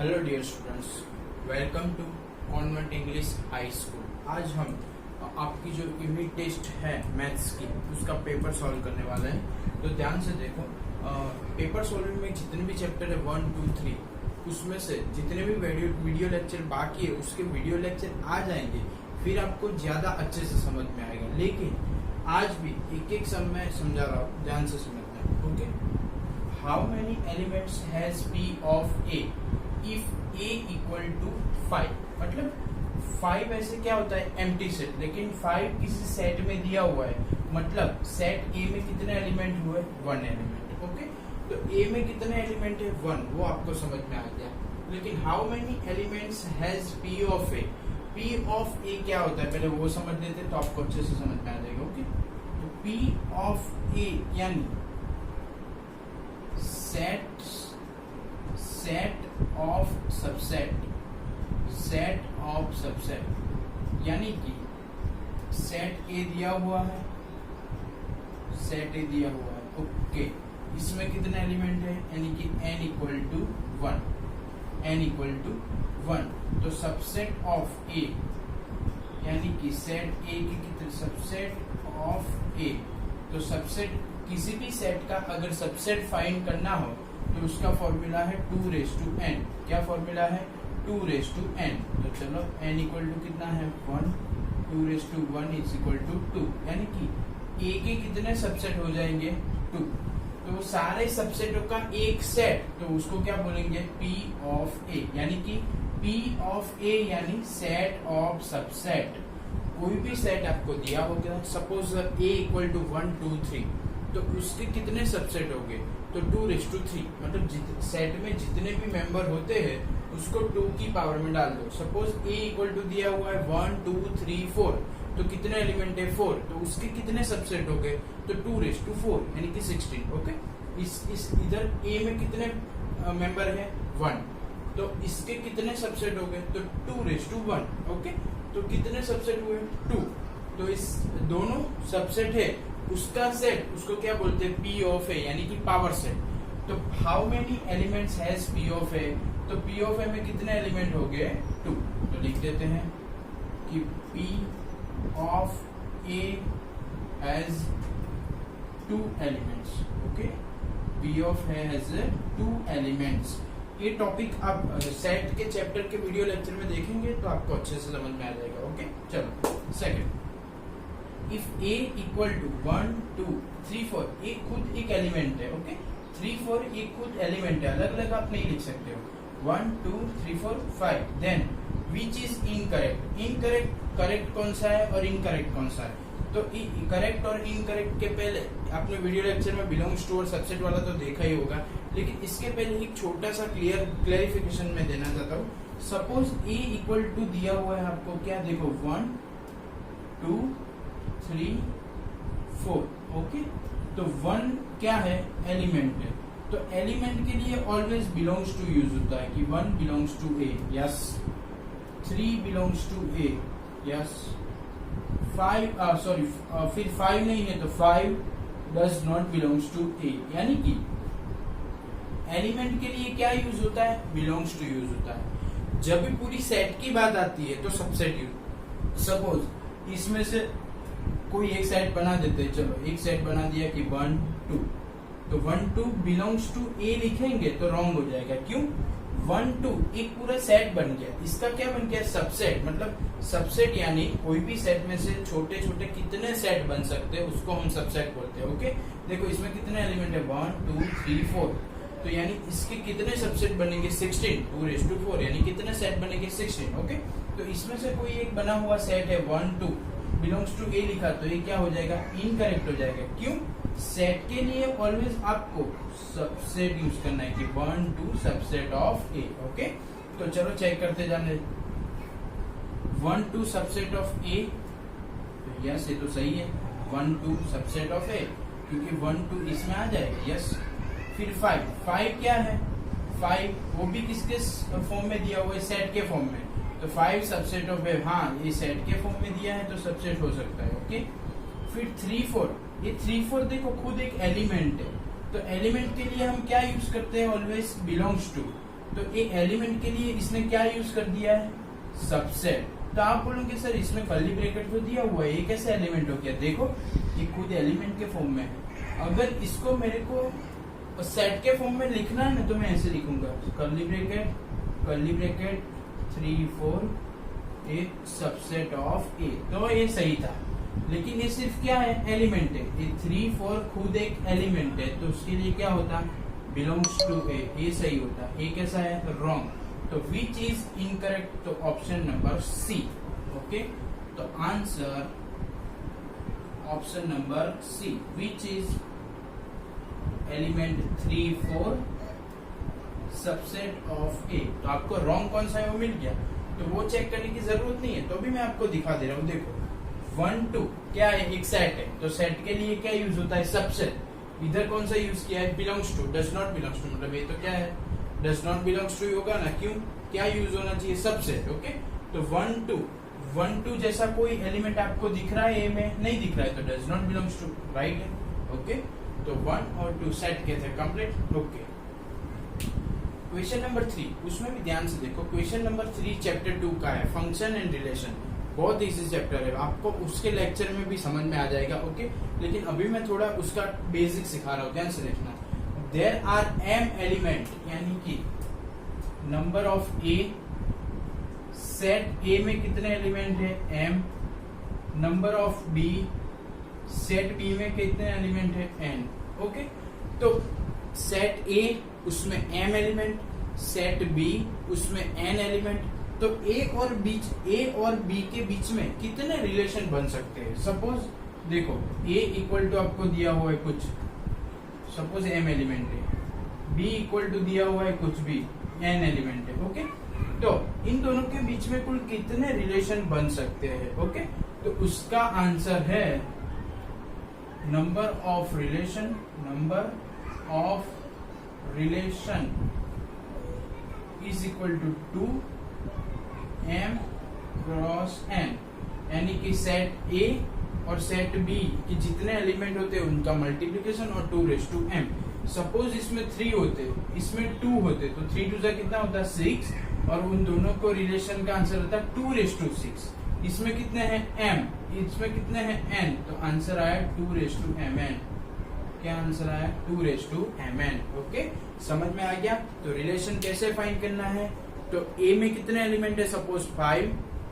Hello dear students, welcome to convent English high school. आज हम आपकी जो यूनिट टेस्ट है मैथ्स की उसका पेपर सॉल्व करने वाले हैं। तो ध्यान से देखो, पेपर सॉल्विंग में जितने भी चैप्टर है 1, 2, 3 उसमें से जितने भी वीडियो लेक्चर बाकी है उसके वीडियो लेक्चर आ जाएंगे, फिर आपको ज्यादा अच्छे से समझ में आएगा। लेकिन आज भी एक एक सब मैं समझा रहा हूँ, ध्यान से समझना। Okay, how many elements has P of A if A equal to 5। मतलब 5 ऐसे क्या होता है, एम्प्टी सेट, लेकिन 5 किसी सेट में दिया हुआ है, मतलब सेट A में कितने एलिमेंट हुए, 1 एलिमेंट। ओके, तो A में कितने एलिमेंट है, 1, वो आपको समझ में आ गया। लेकिन how many elements has P of A, P of A क्या होता है पहले वो समझ लेते तो आपको अच्छे से समझ में आ जाएगा। ओके, तो P of A यानी सेट ऑफ सबसेट, यानी कि सेट ए दिया हुआ है, ओके, इसमें कितने एलिमेंट है, यानी कि n इक्वल टू 1, तो सबसेट ऑफ ए यानी कि सेट ए की कितने, सबसेट ऑफ ए, तो सबसेट किसी भी सेट का अगर सबसेट फाइंड करना हो तो उसका फॉर्मूला है 2n। क्या फॉर्मूला है, 2n। तो चलो n इक्वल टू कितना है, 1, 2 इज इक्वल टू 2, यानी कि a के कितने सबसेट हो जाएंगे, 2। तो सारे सबसेटों का एक सेट, तो उसको क्या बोलेंगे, P of A, यानी कि P of A यानी सेट ऑफ सबसेट। कोई भी सेट आपको दिया होगा, सपोज A इक्वल टू 1, 2, 3, तो उसके कितने सबसेट होंगे, तो 2/3, मतलब सेट में जितने भी मेंबर होते हैं उसको 2 की पावर में डाल दो। सपोज A इक्वल टू दिया हुआ है 1, 2, 3, 4, तो कितने एलिमेंट है, 4, तो उसके कितने सबसेट हो गए, तो 2/4 यानी कि 16। ओके, इस इधर A में कितने मेंबर है, 1, तो इसके कितने सबसेट हो गए, तो 2/1। ओके, तो कितने सबसेट हुए, 2, तो इस दोनों सबसेट है उसका सेट, उसको क्या बोलते हैं, P of A, यानी कि पावर सेट। तो how many elements has P of A, तो P of A में कितने एलिमेंट हो गए, 2, तो लिख देते हैं कि P of A has 2 elements। Okay, P of A has 2 elements। ये टॉपिक आप सेट के चैप्टर के वीडियो लेक्चर में देखेंगे तो आपको अच्छे से समझ में आ जाएगा। ओके, चलो second, if A equal to 1, 2, 3, 4, ये खुद एक एलिमेंट है। ओके, 3, 4 ये खुद एलिमेंट है, अलग अलग आप नहीं लिख सकते हो। 1, 2, 3, 4, 5, then which is incorrect, correct कौन सा है और इनकरेक्ट कौन सा है। तो करेक्ट और इनकरेक्ट के पहले आपने वीडियो लेक्चर में बिलोंग्स टू और सबसेट वाला तो देखा ही होगा, लेकिन इसके पहले एक छोटा सा क्लियरिफिकेशन में देना चाहता हूँ। सपोज A इक्वल टू दिया हुआ है आपको, क्या देखो, 1, 2, 3, 4। ओके, तो 1 क्या है, एलिमेंट है, तो एलिमेंट के लिए ऑलवेज बिलोंग्स टू यूज होता है कि 1 belongs to A, yes, 3 belongs to A, yes, 5 sorry, फिर 5 नहीं है तो 5 does not belongs to A, यानी कि एलिमेंट के लिए क्या यूज होता है, बिलोंग्स टू यूज होता है। जब भी पूरी सेट की बात आती है तो सबसेट यूज। सपोज इसमें से कोई एक सेट बना देते हैं, चलो एक सेट बना दिया कि 1, 2, तो 1, 2 बिलोंग्स टू A लिखेंगे तो रॉन्ग हो जाएगा। क्यों, 1, 2 एक पूरा सेट बन गया, इसका क्या बन गया, सबसेट। मतलब सबसेट यानी कोई भी सेट में से छोटे छोटे कितने सेट बन सकते हैं उसको हम सबसेट बोलते हैं। ओके, देखो इसमें कितने एलिमेंट है, 1, 2, 3, 4, तो यानी इसके कितने सबसेट बनेंगे, 16, 2/4, यानी कितने सेट बनेंगे, 16। ओके, तो इसमें से कोई एक बना हुआ सेट है 1, 2 बिलोंग्स टू A लिखा, तो ये क्या हो जाएगा, इनकरेक्ट हो जाएगा। क्यों, सेट के लिए ऑलवेज आपको सबसेट यूज करना है कि 1, 2 सबसेट ऑफ A। ओके, तो चलो चेक करते जाने, 1, 2 सबसेट ऑफ A, तो यस ये तो सही है, 1, 2 सबसेट ऑफ A, क्योंकि 1, 2 इसमें आ जाएगा, यस। फिर 5 क्या है, 5 वो भी किसके फॉर्म में दिया हुआ है, सेट के फॉर्म में, तो 5 सबसेट ऑफ A, हाँ ये सेट के फॉर्म में दिया है तो सबसेट हो सकता है। ओके, फिर 3, 4, ये 3, 4 देखो खुद एक एलिमेंट है, तो एलिमेंट के लिए हम क्या यूज करते हैं, ऑलवेज बिलोंग्स टू। तो एक एलिमेंट के लिए इसने क्या यूज कर दिया है, सबसेट। तो आप बोलोगे सर इसमें कर्ली ब्रैकेट तो दिया हुआ है, ये कैसे एलिमेंट हो गया? देखो ये खुद एलिमेंट के फॉर्म में है। अगर इसको मेरे को सेट के फॉर्म में लिखना है ना, तो मैं ऐसे लिखूंगा curly bracket 3 4 A subset of A. तो ये सही था, लेकिन ये सिर्फ क्या है, एलिमेंट है। ये 3 4 खुद एक एलिमेंट है, तो उसके लिए क्या होता, बिलोंग्स टू ए, ये सही होता। ए कैसा है, रॉन्ग। तो विच इज इनकरेक्ट, तो ऑप्शन नंबर सी। ओके, तो answer option number C, which is element 3 4 subset of A. तो आपको रॉन्ग कौन सा है वो मिल गया, तो वो चेक करने की जरूरत नहीं है, तो भी मैं आपको दिखा दे रहा हूँ। देखो 1 2 क्या है, एक सेट है, तो सेट के लिए क्या यूज होता है, सबसेट। इधर कौन सा यूज किया है, belongs to, does not belongs to, मतलब ये तो क्या है, डज नॉट बिलोंग्स टू होगा ना, क्यों, क्या यूज होना चाहिए, सबसेट। ओके, तो 1 2 जैसा कोई एलिमेंट आपको दिख रहा है, ए में नहीं दिख रहा है, तो does not belongs to, right है। ओके, तो 1 और 2 सेट के थे कंप्लीट। ओके, क्वेश्चन नंबर 3, उसमें भी ध्यान से देखो। क्वेश्चन नंबर 3 चैप्टर 2 का है, फंक्शन एंड रिलेशन। बहुत इजी चैप्टर है, आपको उसके लेक्चर में भी समझ में आ जाएगा। ओके, लेकिन अभी मैं थोड़ा उसका बेसिक सिखा रहा हूँ, ध्यान से देखना। देयर आर m एलिमेंट, यानी कि number of A, set A में कितने एलिमेंट है, m। Number of B, set B में कितने एलिमेंट है, n। ओके, तो सेट ए उसमें m एलिमेंट, सेट बी उसमें n एलिमेंट। तो ए और बी के बीच में कितने रिलेशन बन सकते हैं? सपोज देखो a इक्वल टू आपको दिया हुआ है कुछ, सपोज m एलिमेंट है, b इक्वल टू दिया हुआ है कुछ भी, n एलिमेंट है। ओके, तो इन दोनों के बीच में कुल कितने रिलेशन बन सकते हैं? ओके, तो उसका आंसर है number of relation is equal to 2m cross n, यानी कि सेट A और सेट B के जितने एलिमेंट होते हैं उनका मल्टीप्लिकेशन और 2m। सपोज इसमें 3 होते, इसमें 2 होते, तो 3 2 कितना होता है 6, और उन दोनों को रिलेशन का आंसर होता है 2/6। इसमें कितने हैं m, इसमें कितने हैं n, तो आंसर आया 2/mn। क्या आंसर आया, 2/mn। ओके, समझ में आ गया। तो रिलेशन कैसे फाइंड करना है, तो A में कितने एलिमेंट है, सपोज 5,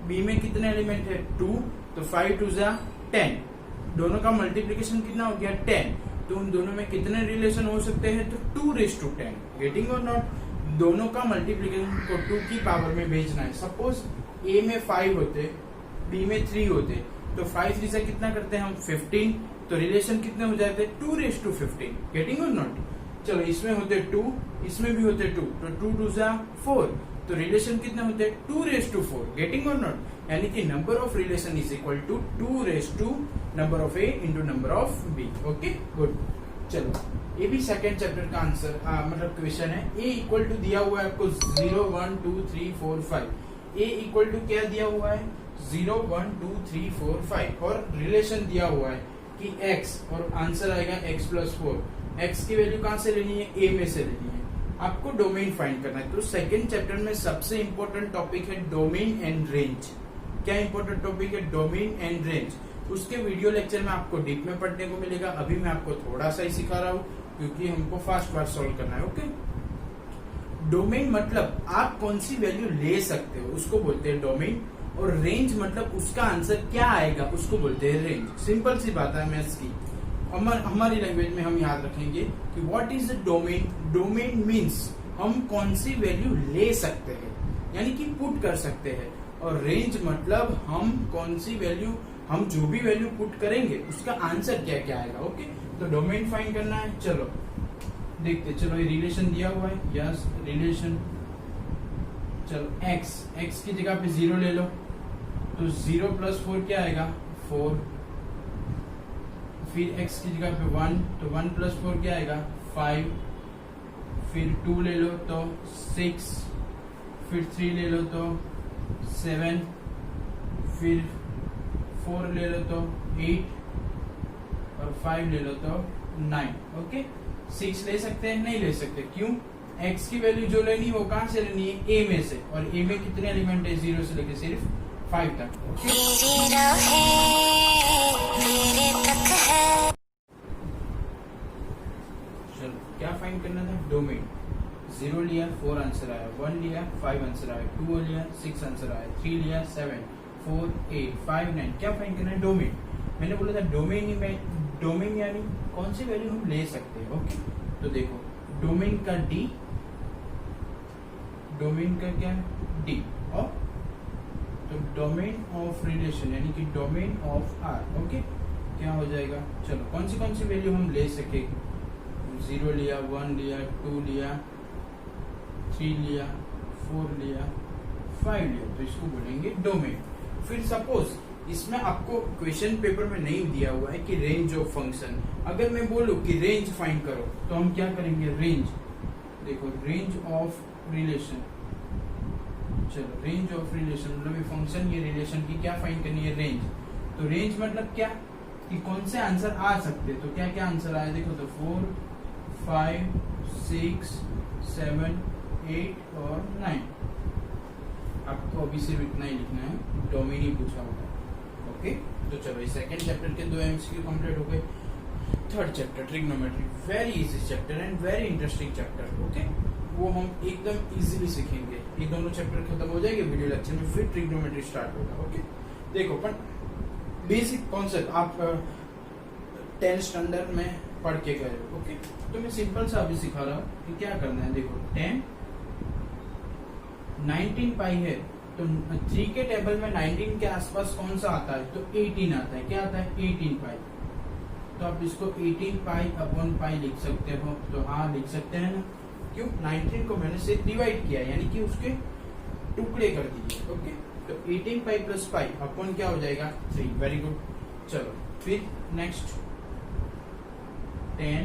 B में कितने एलिमेंट है 2, तो 5 2 10, दोनों का मल्टीप्लिकेशन कितना हो गया 10, तो उन दोनों में कितने रिलेशन हो सकते हैं, तो 2/10। गेटिंग और नॉट, दोनों का मल्टीप्लिकेशन को 2 की पावर में भेजना है। सपोज A में 5 होते, B में 3 होते, तो 5 3 से कितना करते हैं हम 15, तो रिलेशन कितने हो जाते 2/15। गेटिंग और नॉट, चलो इसमें होते 2, इसमें भी होते 2, तो 2 2 4, तो रिलेशन कितने होते 2/4। गेटिंग और नॉट, यानी कि number of relation is equal to 2 number of A into number of B. Okay, good. चलो ये भी सेकेंड चैप्टर का आंसर मतलब क्वेश्चन है। ए इक्वल टू दिया हुआ है आपको 0 1 2 3 4 5। ए इक्वल टू क्या दिया हुआ है 0 1 2 3 4 5, और रिलेशन दिया हुआ है कि x, और आंसर आएगा x+4। x की वैल्यू कहां से लेनी है, a में से लेनी है। आपको डोमेन फाइंड करना है। तो सेकंड चैप्टर में सबसे इंपॉर्टेंट टॉपिक है डोमेन एंड रेंज। क्या इंपॉर्टेंट टॉपिक है, डोमेन एंड रेंज। उसके वीडियो लेक्चर में आपको डीप में पढ़ने को मिलेगा, अभी मैं आपको थोड़ा सा ही सिखा रहा हूँ क्योंकि हमको फास्ट सॉल्व करना है। ओके, डोमेन मतलब आप कौन सी वैल्यू ले सकते हो उसको बोलते हैं डोमेन, और रेंज मतलब उसका आंसर क्या आएगा उसको बोलते हैं रेंज। सिंपल सी बात है मैथ्स की। हमारी लैंग्वेज में हम याद रखेंगे कि what is the domain. Domain means हम कौन सी वैल्यू ले सकते हैं, यानी कि पुट कर सकते हैं, और रेंज मतलब हम कौन सी वैल्यू, हम जो भी वैल्यू पुट करेंगे उसका आंसर क्या क्या आएगा। ओके, तो डोमेन फाइंड करना है। चलो देखते, चलो ये रिलेशन दिया हुआ है, यस रिलेशन। चलो x की जगह पे 0 ले लो, तो 0+4 क्या आएगा 4, फिर x की जगह पे 1, तो 1+4 क्या आएगा 5, फिर 2 ले लो तो 6, फिर 3 ले लो तो 7, फिर 4 ले लो तो 8, और 5 ले लो तो 9। ओके, 6 ले सकते हैं, नहीं ले सकते, क्यों, x की वैल्यू जो लेनी है वो कहाँ से लेनी है, a में से, और a में कितने एलिमेंट है, 0 से लेके सिर्फ 5 तक। चलो क्या फाइंड करना था, डोमेन। 0 लिया 4 आंसर आया, 1 लिया 5 आंसर आया, 2 लिया 6 आंसर आया, 3 लिया 7, 4 8 5 9। क्या फाइंड करना है, डोमेन। मैंने बोला था डोमेन यानी कौन सी वैल्यू हम ले सकते हैं। ओके, तो देखो डोमेन का डी, डोमेन का क्या डी, और तो डोमेन ऑफ रिलेशन यानी कि डोमेन ऑफ आर। ओके, क्या हो जाएगा, चलो कौन सी वैल्यू हम ले सके। 0 लिया, 1 लिया, 2 लिया, 3 लिया, 4 लिया, 5 लिया, तो इसको बोलेंगे डोमेन। फिर सपोज इसमें आपको क्वेश्चन पेपर में नहीं दिया हुआ है कि रेंज ऑफ फंक्शन, अगर मैं बोलूं कि रेंज फाइंड करो तो हम क्या करेंगे, रेंज। देखो रेंज ऑफ रिलेशन, चलो रेंज ऑफ रिलेशन मतलब ये फंक्शन, ये रिलेशन की क्या फाइंड करनी है, रेंज। तो रेंज मतलब क्या कि कौन से आंसर आ सकते हैं, तो क्या क्या आंसर आए देखो, तो 4 5 6 7 8 और 9। आपको अभी सिर्फ इतना ही लिखना है, डोमेन ही पूछा होगा। ओके, तो चलो इस सेकंड चैप्टर के 2 एमसीक्यू कंप्लीट हो गए। Third chapter trigonometry, very easy chapter and very interesting chapter. Okay, वो हम एकदम इजीली सीखेंगे। ये दोनों चैप्टर खत्म हो जाएंगे वीडियो लेक्चर में, फिर ट्रिग्नोमेट्री स्टार्ट होगा। ओके, देखो पर बेसिक कॉन्सेप्ट आप 10th स्टैंडर्ड में पढ़ के गए। ओके, तो मैं सिंपल सा अभी सिखा रहा हूँ कि क्या करना है। देखो 10 19 पाई है, तो 3 के टेबल में 19 के आसपास कौन सा आता है, तो 18 आता है। क्या आता है, 18 पाई। तो आप इसको 18 पाई अपॉन पाई लिख सकते हो, तो हाँ लिख सकते हैं ना, क्यों, 19 को मैंने से डिवाइड किया यानी कि उसके टुकड़े कर दिए। ओके, तो 18 पाई प्लस पाई अपॉन क्या हो जाएगा, 3। Very good. चलो फिर नेक्स्ट 10,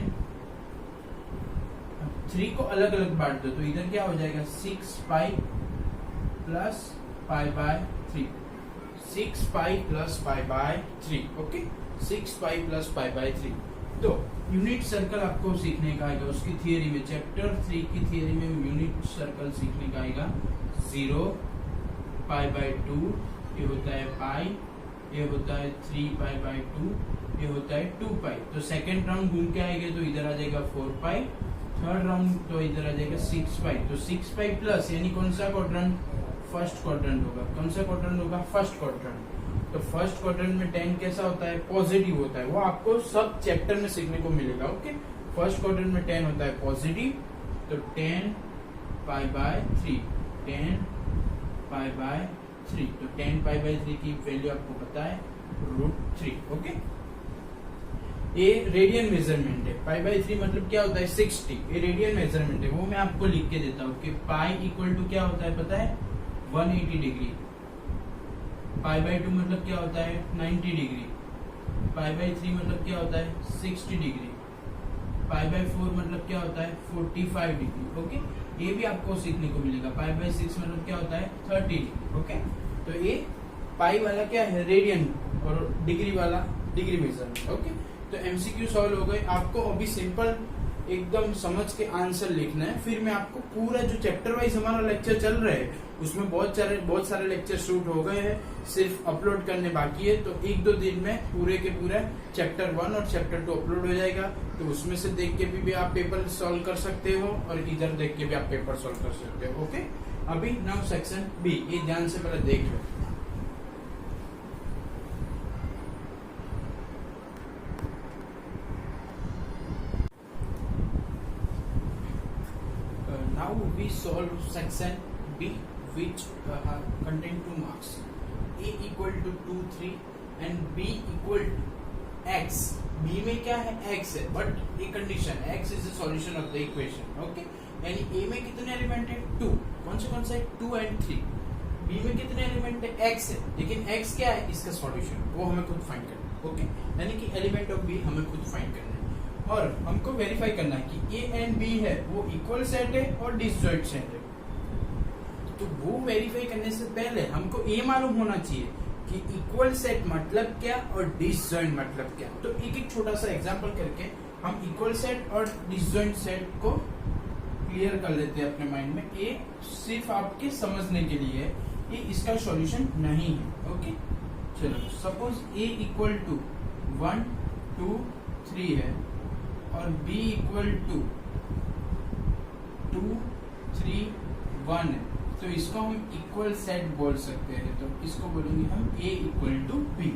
3 को अलग अलग बांट दो, तो इधर क्या हो जाएगा, 6 pi plus pi by 3, 6 pi plus pi by 3। Okay, 6 pi plus pi by 3। तो यूनिट सर्कल आपको सीखने का आएगा उसकी थियरी में, चैप्टर 3 की थियरी में यूनिट सर्कल सीखने का आएगा। 0 पाई बाय 2 ये होता है पाई, ये होता है 3 पाई बाय 2, ये होता है 2 पाई। तो सेकेंड राउंड घूम के आएंगे तो इधर आ जाएगा 4 पाई, थर्ड राउंड तो इधर आ जाएगा 6 पाई। तो 6 पाई प्लस यानी कौन सा क्वाड्रेंट, फर्स्ट क्वाड्रेंट होगा। कौन सा क्वाड्रेंट होगा, फर्स्ट क्वाड्रेंट। तो फर्स्ट क्वाड्रेंट में 10 कैसा होता है, पॉजिटिव होता है। वो आपको सब चैप्टर में सीखने को मिलेगा। ओके, फर्स्ट क्वाड्रेंट में 10 होता है पॉजिटिव, तो 10 पाई बाय 3, 10 पाई बाय 3। तो 10 पाई बाय 3 की वैल्यू आपको पता है √3। ओके, ये रेडियन मेजरमेंट है। पाई बाय 3 मतलब क्या होता है, 60। ये रेडियन मेजरमेंट है, वो मैं आपको लिख के देता हूँ कि पाई इक्वल टू क्या होता है पता है, 180 डिग्री। पाई बाय 2 मतलब क्या होता है, 90 डिग्री। पाई बाय 3 मतलब क्या होता है, 60 डिग्री। पाई बाय 4 मतलब क्या होता है, 45 डिग्री। ओके, ये भी आपको सीखने को मिलेगा। पाई बाय 6 मतलब क्या होता है, 30 डिग्री। ओके, तो ये पाई वाला क्या है, रेडियन, और डिग्री वाला डिग्री मेजरमेंट। ओके, तो एमसीक्यू सॉल्व हो गए। आपको अभी सिंपल एकदम समझ के आंसर लिखना है। फिर मैं आपको पूरा जो चैप्टर वाइज हमारा लेक्चर चल रहा है उसमें बहुत सारे लेक्चर शूट हो गए हैं, सिर्फ अपलोड करने बाकी है। तो 1-2 दिन में पूरे के पूरा चैप्टर 1 और चैप्टर 2 अपलोड हो जाएगा। तो उसमें से देख के भी आप पेपर सॉल्व कर सकते हो और इधर देख के भी आप पेपर सॉल्व कर सकते हो। ओके, अभी नाउ सेक्शन बी, ये ध्यान से पहले देख लो। Now we solve section B, which contain 2 marks. A equal to 2 3 and B equal to x. B में क्या है, x है, but a condition x is the solution of the equation. Okay, यानी A में कितने एलिमेंट है, 2। कौन से है, 2 and 3। B में कितने एलिमेंट है, x है, लेकिन x क्या है, इसका सॉल्यूशन वो हमें खुद फाइंड करना है। ओके, यानी कि एलिमेंट ऑफ B हमें खुद फाइंड करना है और हमको वेरीफाई करना है कि A एंड B है वो इक्वल सेट है और डिसजॉइंट सेट है। तो वो वेरीफाई करने से पहले हमको ये मालूम होना चाहिए कि इक्वल सेट मतलब क्या और डिसजॉइंट मतलब क्या। तो एक छोटा सा एग्जांपल करके हम इक्वल सेट और डिसजॉइंट सेट को क्लियर कर लेते हैं अपने माइंड में। ए सिर्फ आपके समझने के लिए है, ये इसका सॉल्यूशन नहीं है। ओके, चलो सपोज ए इक्वल टू 1 2 3 है और बी इक्वल टू 2 3 1 है, तो इसको हम इक्वल सेट बोल सकते हैं। तो इसको बोलेंगे हम A equal to B.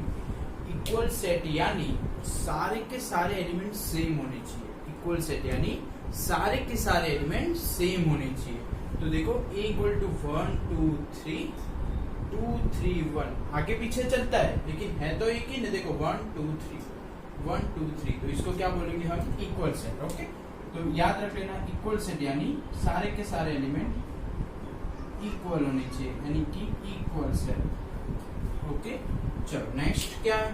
Equal set यानी सारे के सारे एलिमेंट सेम होने चाहिए। इक्वल सेट यानी सारे के सारे एलिमेंट सेम होने चाहिए। तो देखो ए इक्वल टू 1 2 3 2 3 1 आगे पीछे चलता है लेकिन है तो एक ही ना। देखो 1 2 3 1 2 3, तो इसको क्या बोलेंगे हम? Equal set. ओके, तो याद रख लेना इक्वल सेट यानी सारे के सारे एलिमेंट इक्वल होने चाहिए, यानी कि इक्वल सेट। ओके, चलो नेक्स्ट क्या है?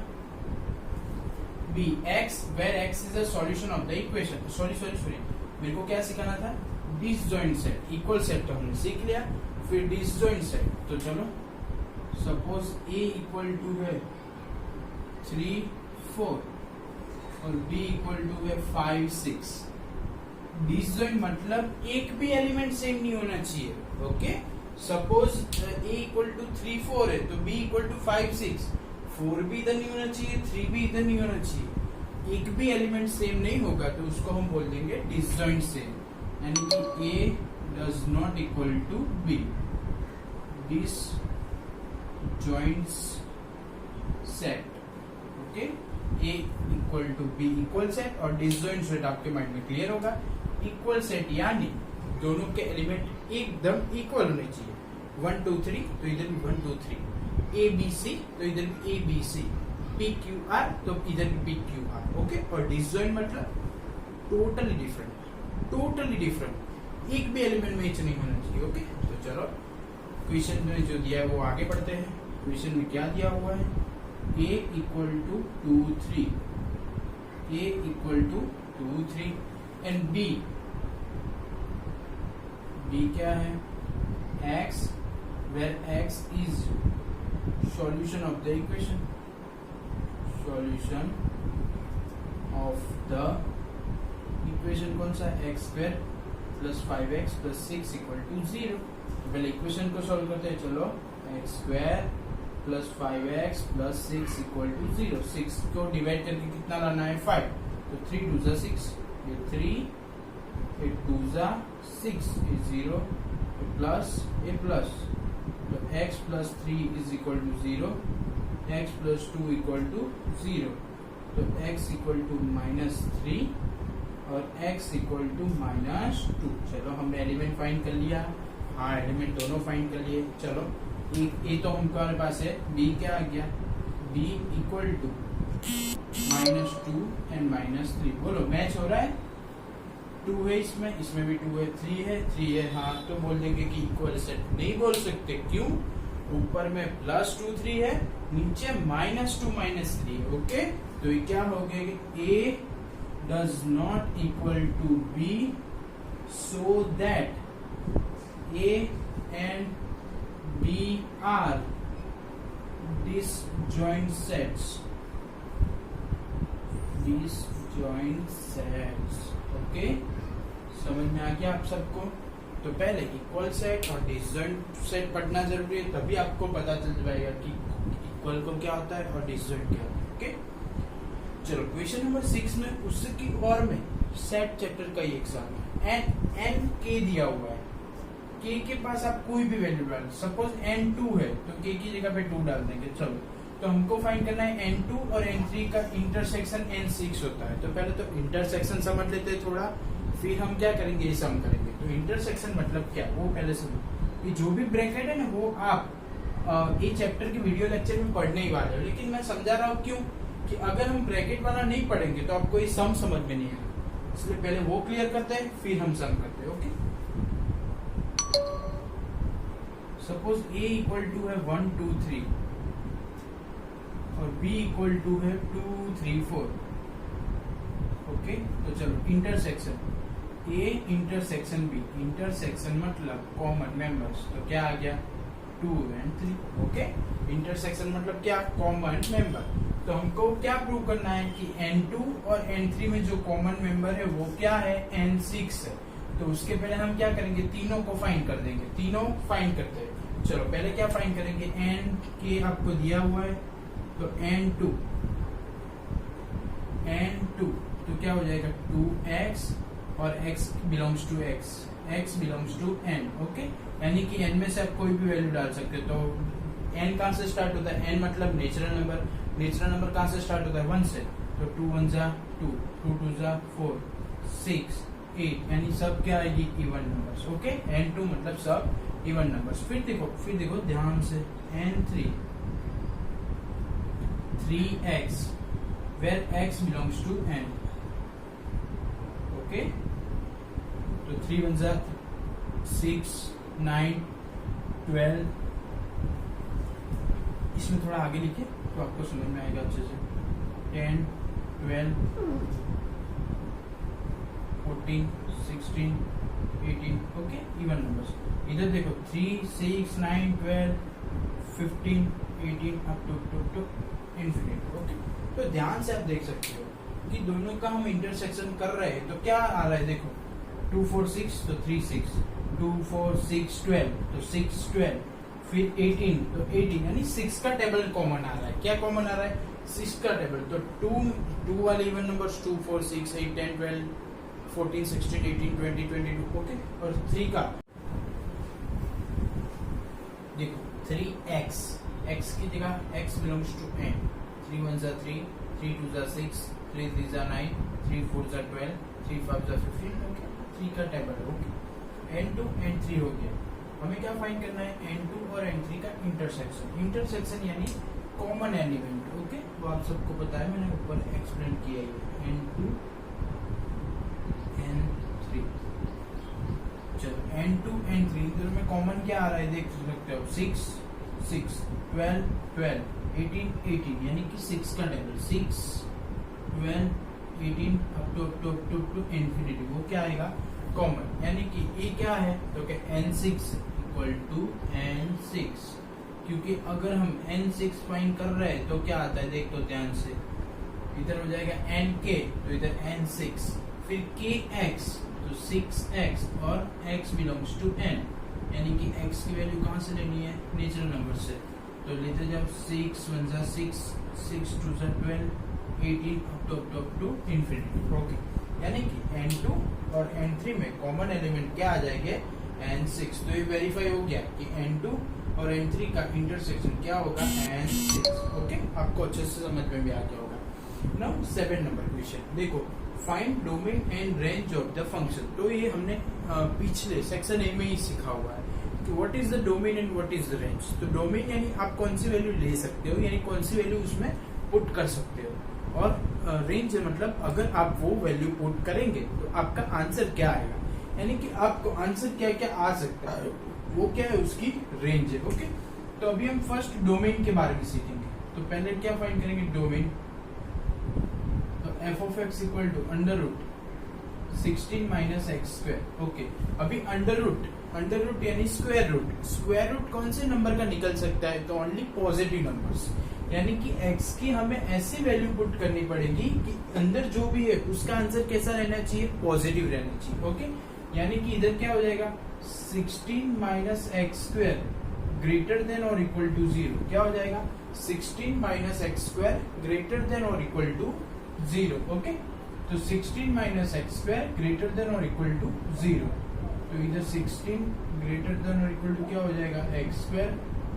B x where x is the solution of the equation. Sorry मेरे को क्या सिखाना था? Disjoint set. इक्वल सेट तो हमने सीख लिया, फिर डिसजॉइंट सेट। तो चलो सपोज ए इक्वल टू है 3 4 और बी इक्वल टू है 5 6। डिसजॉइंट मतलब एक भी एलिमेंट सेम नहीं होना चाहिए। Okay, suppose A equal to 3 4 है तो बी इक्वल टू 5 6। 4 भी इधर नहीं होना चाहिए, 3 भी इधर नहीं होना चाहिए। एक भी एलिमेंट सेम नहीं होगा तो उसको हम बोल देंगे डिसजॉइंट सेम, यानी कि A does not equal to B. Disjoint set. Okay, A equal to B equal set और डिसजॉइंट सेट आपके माइंड में क्लियर होगा। इक्वल सेट यानी दोनों के एलिमेंट एकदम इक्वल होने चाहिए। 1 2 3 तो इधर भी 1 2 3, ए बी सी तो इधर भी A B C, P Q R तो इधर भी पी क्यू आर। ओके, और डिसजॉइंट मतलब टोटली डिफरेंट, एक भी एलिमेंट मैच नहीं होना चाहिए। ओके, तो चलो क्वेश्चन में जो दिया है वो आगे पढ़ते हैं। क्वेश्चन में क्या दिया हुआ है? a equal to 2 3, a equal to 2 3 and b क्या है? x where x is solution of the equation, solution of the equation कौन सा? x square plus 5x plus 6 equal to 0। पहले इक्वेशन को सॉल्व करते हैं। चलो x square plus 5x plus 6 equal to 0। 6 को डिवाइड करके कितना लाना है? 5। तो 3 2 जा 6, ये 3 8 2 जा 6 is 0 प्लस ए प्लस, तो x plus 3 is equal to 0, x plus 2 equal to 0, तो x इक्वल टू -3 और x इक्वल टू -2। चलो हमने एलिमेंट फाइंड कर लिया। हाँ, एलिमेंट दोनों फाइंड कर लिए। चलो ए तो हमारे पास है, b क्या आ गया? b equal to -2 and -3। बोलो मैच हो रहा है? 2 है इसमें भी 2 है, 3 है। हाँ, तो बोल देंगे कि इक्वल सेट। नहीं बोल सकते, क्यों? ऊपर में +2 3 है, नीचे -2 -3। ओके, तो ये क्या हो गया कि a does not equal to b so that a and b are disjoint sets। Okay, समझ में आ गया आप सबको? तो पहले इक्वल सेट और डिसजॉइंट सेट पढ़ना जरूरी है, तभी आपको पता चल जाएगा कि इक्वल को क्या होता है और डिसजॉइंट क्या होता है। ओके, चलो क्वेश्चन नंबर 6 में उसकी और में सेट चैप्टर का ही एग्जाम है। एन के दिया हुआ है, के के पास आप कोई भी वैल्यू डाल, सपोज n2 है तो के की जगह पे 2 डाल देंगे। चलो, तो हमको फाइंड करना है n2 और n3 का इंटरसेक्शन n6 होता है। तो पहले तो इंटरसेक्शन समझ लेते हैं थोड़ा, फिर हम क्या करेंगे? ये सम करेंगे। तो इंटरसेक्शन मतलब क्या, वो पहले समझो। ये जो भी ब्रैकेट है ना, वो आप ये चैप्टर के वीडियो लेक्चर में पढ़ने ही वाले हो, लेकिन मैं समझा रहा हूँ क्यों कि अगर हम ब्रैकेट वाला नहीं पढ़ेंगे तो आपको ये सम समझ में नहीं आएगा। इसलिए पहले वो क्लियर करते हैं, फिर हम सम करते हैं। Okay, suppose a equal to है 1 2 3 और b इक्वल टू है 2 3 4। ओके, तो चलो intersection a intersection b। Intersection मतलब कॉमन मेंबर्स, तो क्या आ गया? 2 and 3। ओके, इंटरसेक्शन मतलब क्या? Common member. तो हमको क्या प्रूव करना है कि n2 और n3 में जो कॉमन मेंबर है वो क्या है? n6 है। तो उसके पहले हम क्या करेंगे, तीनों को फाइंड कर देंगे। तीनों फाइंड करते हैं। चलो पहले क्या फाइंड करेंगे, एन के आपको दिया हुआ है तो n2 तो क्या हो जाएगा 2x और x belongs to x belongs to n। Okay, यानी कि n में से आप कोई भी वैल्यू डाल सकते हो। तो n कहाँ से स्टार्ट होता है, n मतलब नेचुरल नंबर कहाँ से स्टार्ट होता है, 1 से। तो 2 1 जा 2, 2 2 जा 4, 6 8, यानी सब क्या आएगी, इवन नंबर्स। ओके, n2 मतलब सब इवन नंबर्स। फिर देखो ध्यान से, n3 3x where x belongs to n। Okay, तो 3 1 जा 6 9 12, इसमें थोड़ा आगे लिखे तो आपको समझ में आएगा अच्छे से। 10 12 14 16 18, ओके, इवन नंबर्स। इधर देखो 3 6 9 12 15 18 अप टू इन्फिनिटी। ओके, तो ध्यान से आप देख सकते हो कि दोनों का हम इंटरसेक्शन कर रहे हैं तो क्या आ रहा है, देखो 2 4 6 तो 3 6, 2 4 6 12 तो 6 12, फिर 18 तो 18, यानी 6 का टेबल कॉमन आ रहा है। क्या कॉमन आ रहा है, 6 का टेबल। तो 2 वाले इवन नंबर्स 2 4 6 8 10 12 14 16 18 20 22। ओके, और 3 का देखो 3x, x की जगह x बिलोंग्स टू n। 3 1 जा 3, 3 2 जा 6, 3 3 जा 9, 3 4 जा 12, 3 5 जा 15। ओके, 3 का टेबल। ओके, n2 n3 हो गया। हमें क्या फाइंड करना है, n2 और n3 का इंटरसेक्शन यानी कॉमन एलिमेंट। ओके, वो आप सबको पता है, मैंने ऊपर एक्सप्लेन किया है। n2 n3, चलो n2 n3 इधर में कॉमन क्या आ रहा है, देख सकते हो 6 6 12 12 18 18, यानी कि 6 का टेबल 6 12 18 अप टू इन्फिनिटी। वो क्या आएगा, कॉमन। यानी कि ये क्या है, तो क्या n6 इक्वल टू n6, क्योंकि अगर हम n6 फाइंड कर रहे हैं तो क्या आता है, देख तो ध्यान से, इधर हो जाएगा nk तो इधर n6, फिर kx तो 6x और x बिलोंग्स टू n, यानी कि x की वैल्यू कहाँ से लेनी है, नेचुरल नंबर से। तो लेते जाओ 6 1 जा 6, 6 2 जा 12 18 अप टू इन्फिनिटी। ओके, यानी कि n2 और n3 में कॉमन एलिमेंट क्या आ जाएंगे, n6। तो ये वेरीफाई हो गया कि n2 और n3 का इंटरसेक्शन क्या होगा, n6। ओके, आपको अच्छे से समझ में भी आ गया होगा। नाउ 7 नंबर क्वेश्चन देखो, find domain and range of the function. तो ये हमने पिछले सेक्शन ए में ही सीखा हुआ है कि what is the domain and what is the range. तो डोमेन यानी आप कौन सी वैल्यू ले सकते हो, यानी कौन सी वैल्यू उसमें पुट कर सकते हो, और रेंज मतलब अगर आप वो वैल्यू पुट करेंगे तो आपका आंसर क्या आएगा, यानी कि आपको आंसर क्या क्या आ सकता है, वो क्या है, उसकी रेंज है। ओके, तो अभी हम फर्स्ट डोमेन के बारे में सीखेंगे। तो पहले क्या फाइंड करेंगे, डोमेन। तो f of x equal to under root 16 minus x square. Okay, अभी अंडर रूट यानी स्क्वायर रूट कौन से नंबर का निकल सकता है, तो ओनली पॉजिटिव नंबर्स, यानी कि x की हमें ऐसी वैल्यू पुट करनी पड़ेगी कि अंदर जो भी है उसका आंसर कैसा रहना चाहिए, पॉजिटिव रहना चाहिए। ओके, यानी कि इधर क्या हो जाएगा, 16 minus x square greater than और इक्वल टू 0। क्या हो जाएगा, 16 minus x square greater than और इक्वल टू 0। ओके, तो 16 minus x square greater than और इक्वल टू 0। तो इधर 16 ग्रेटर देन और इक्वल टू क्या हो जाएगा, एक्स स्क्वायर,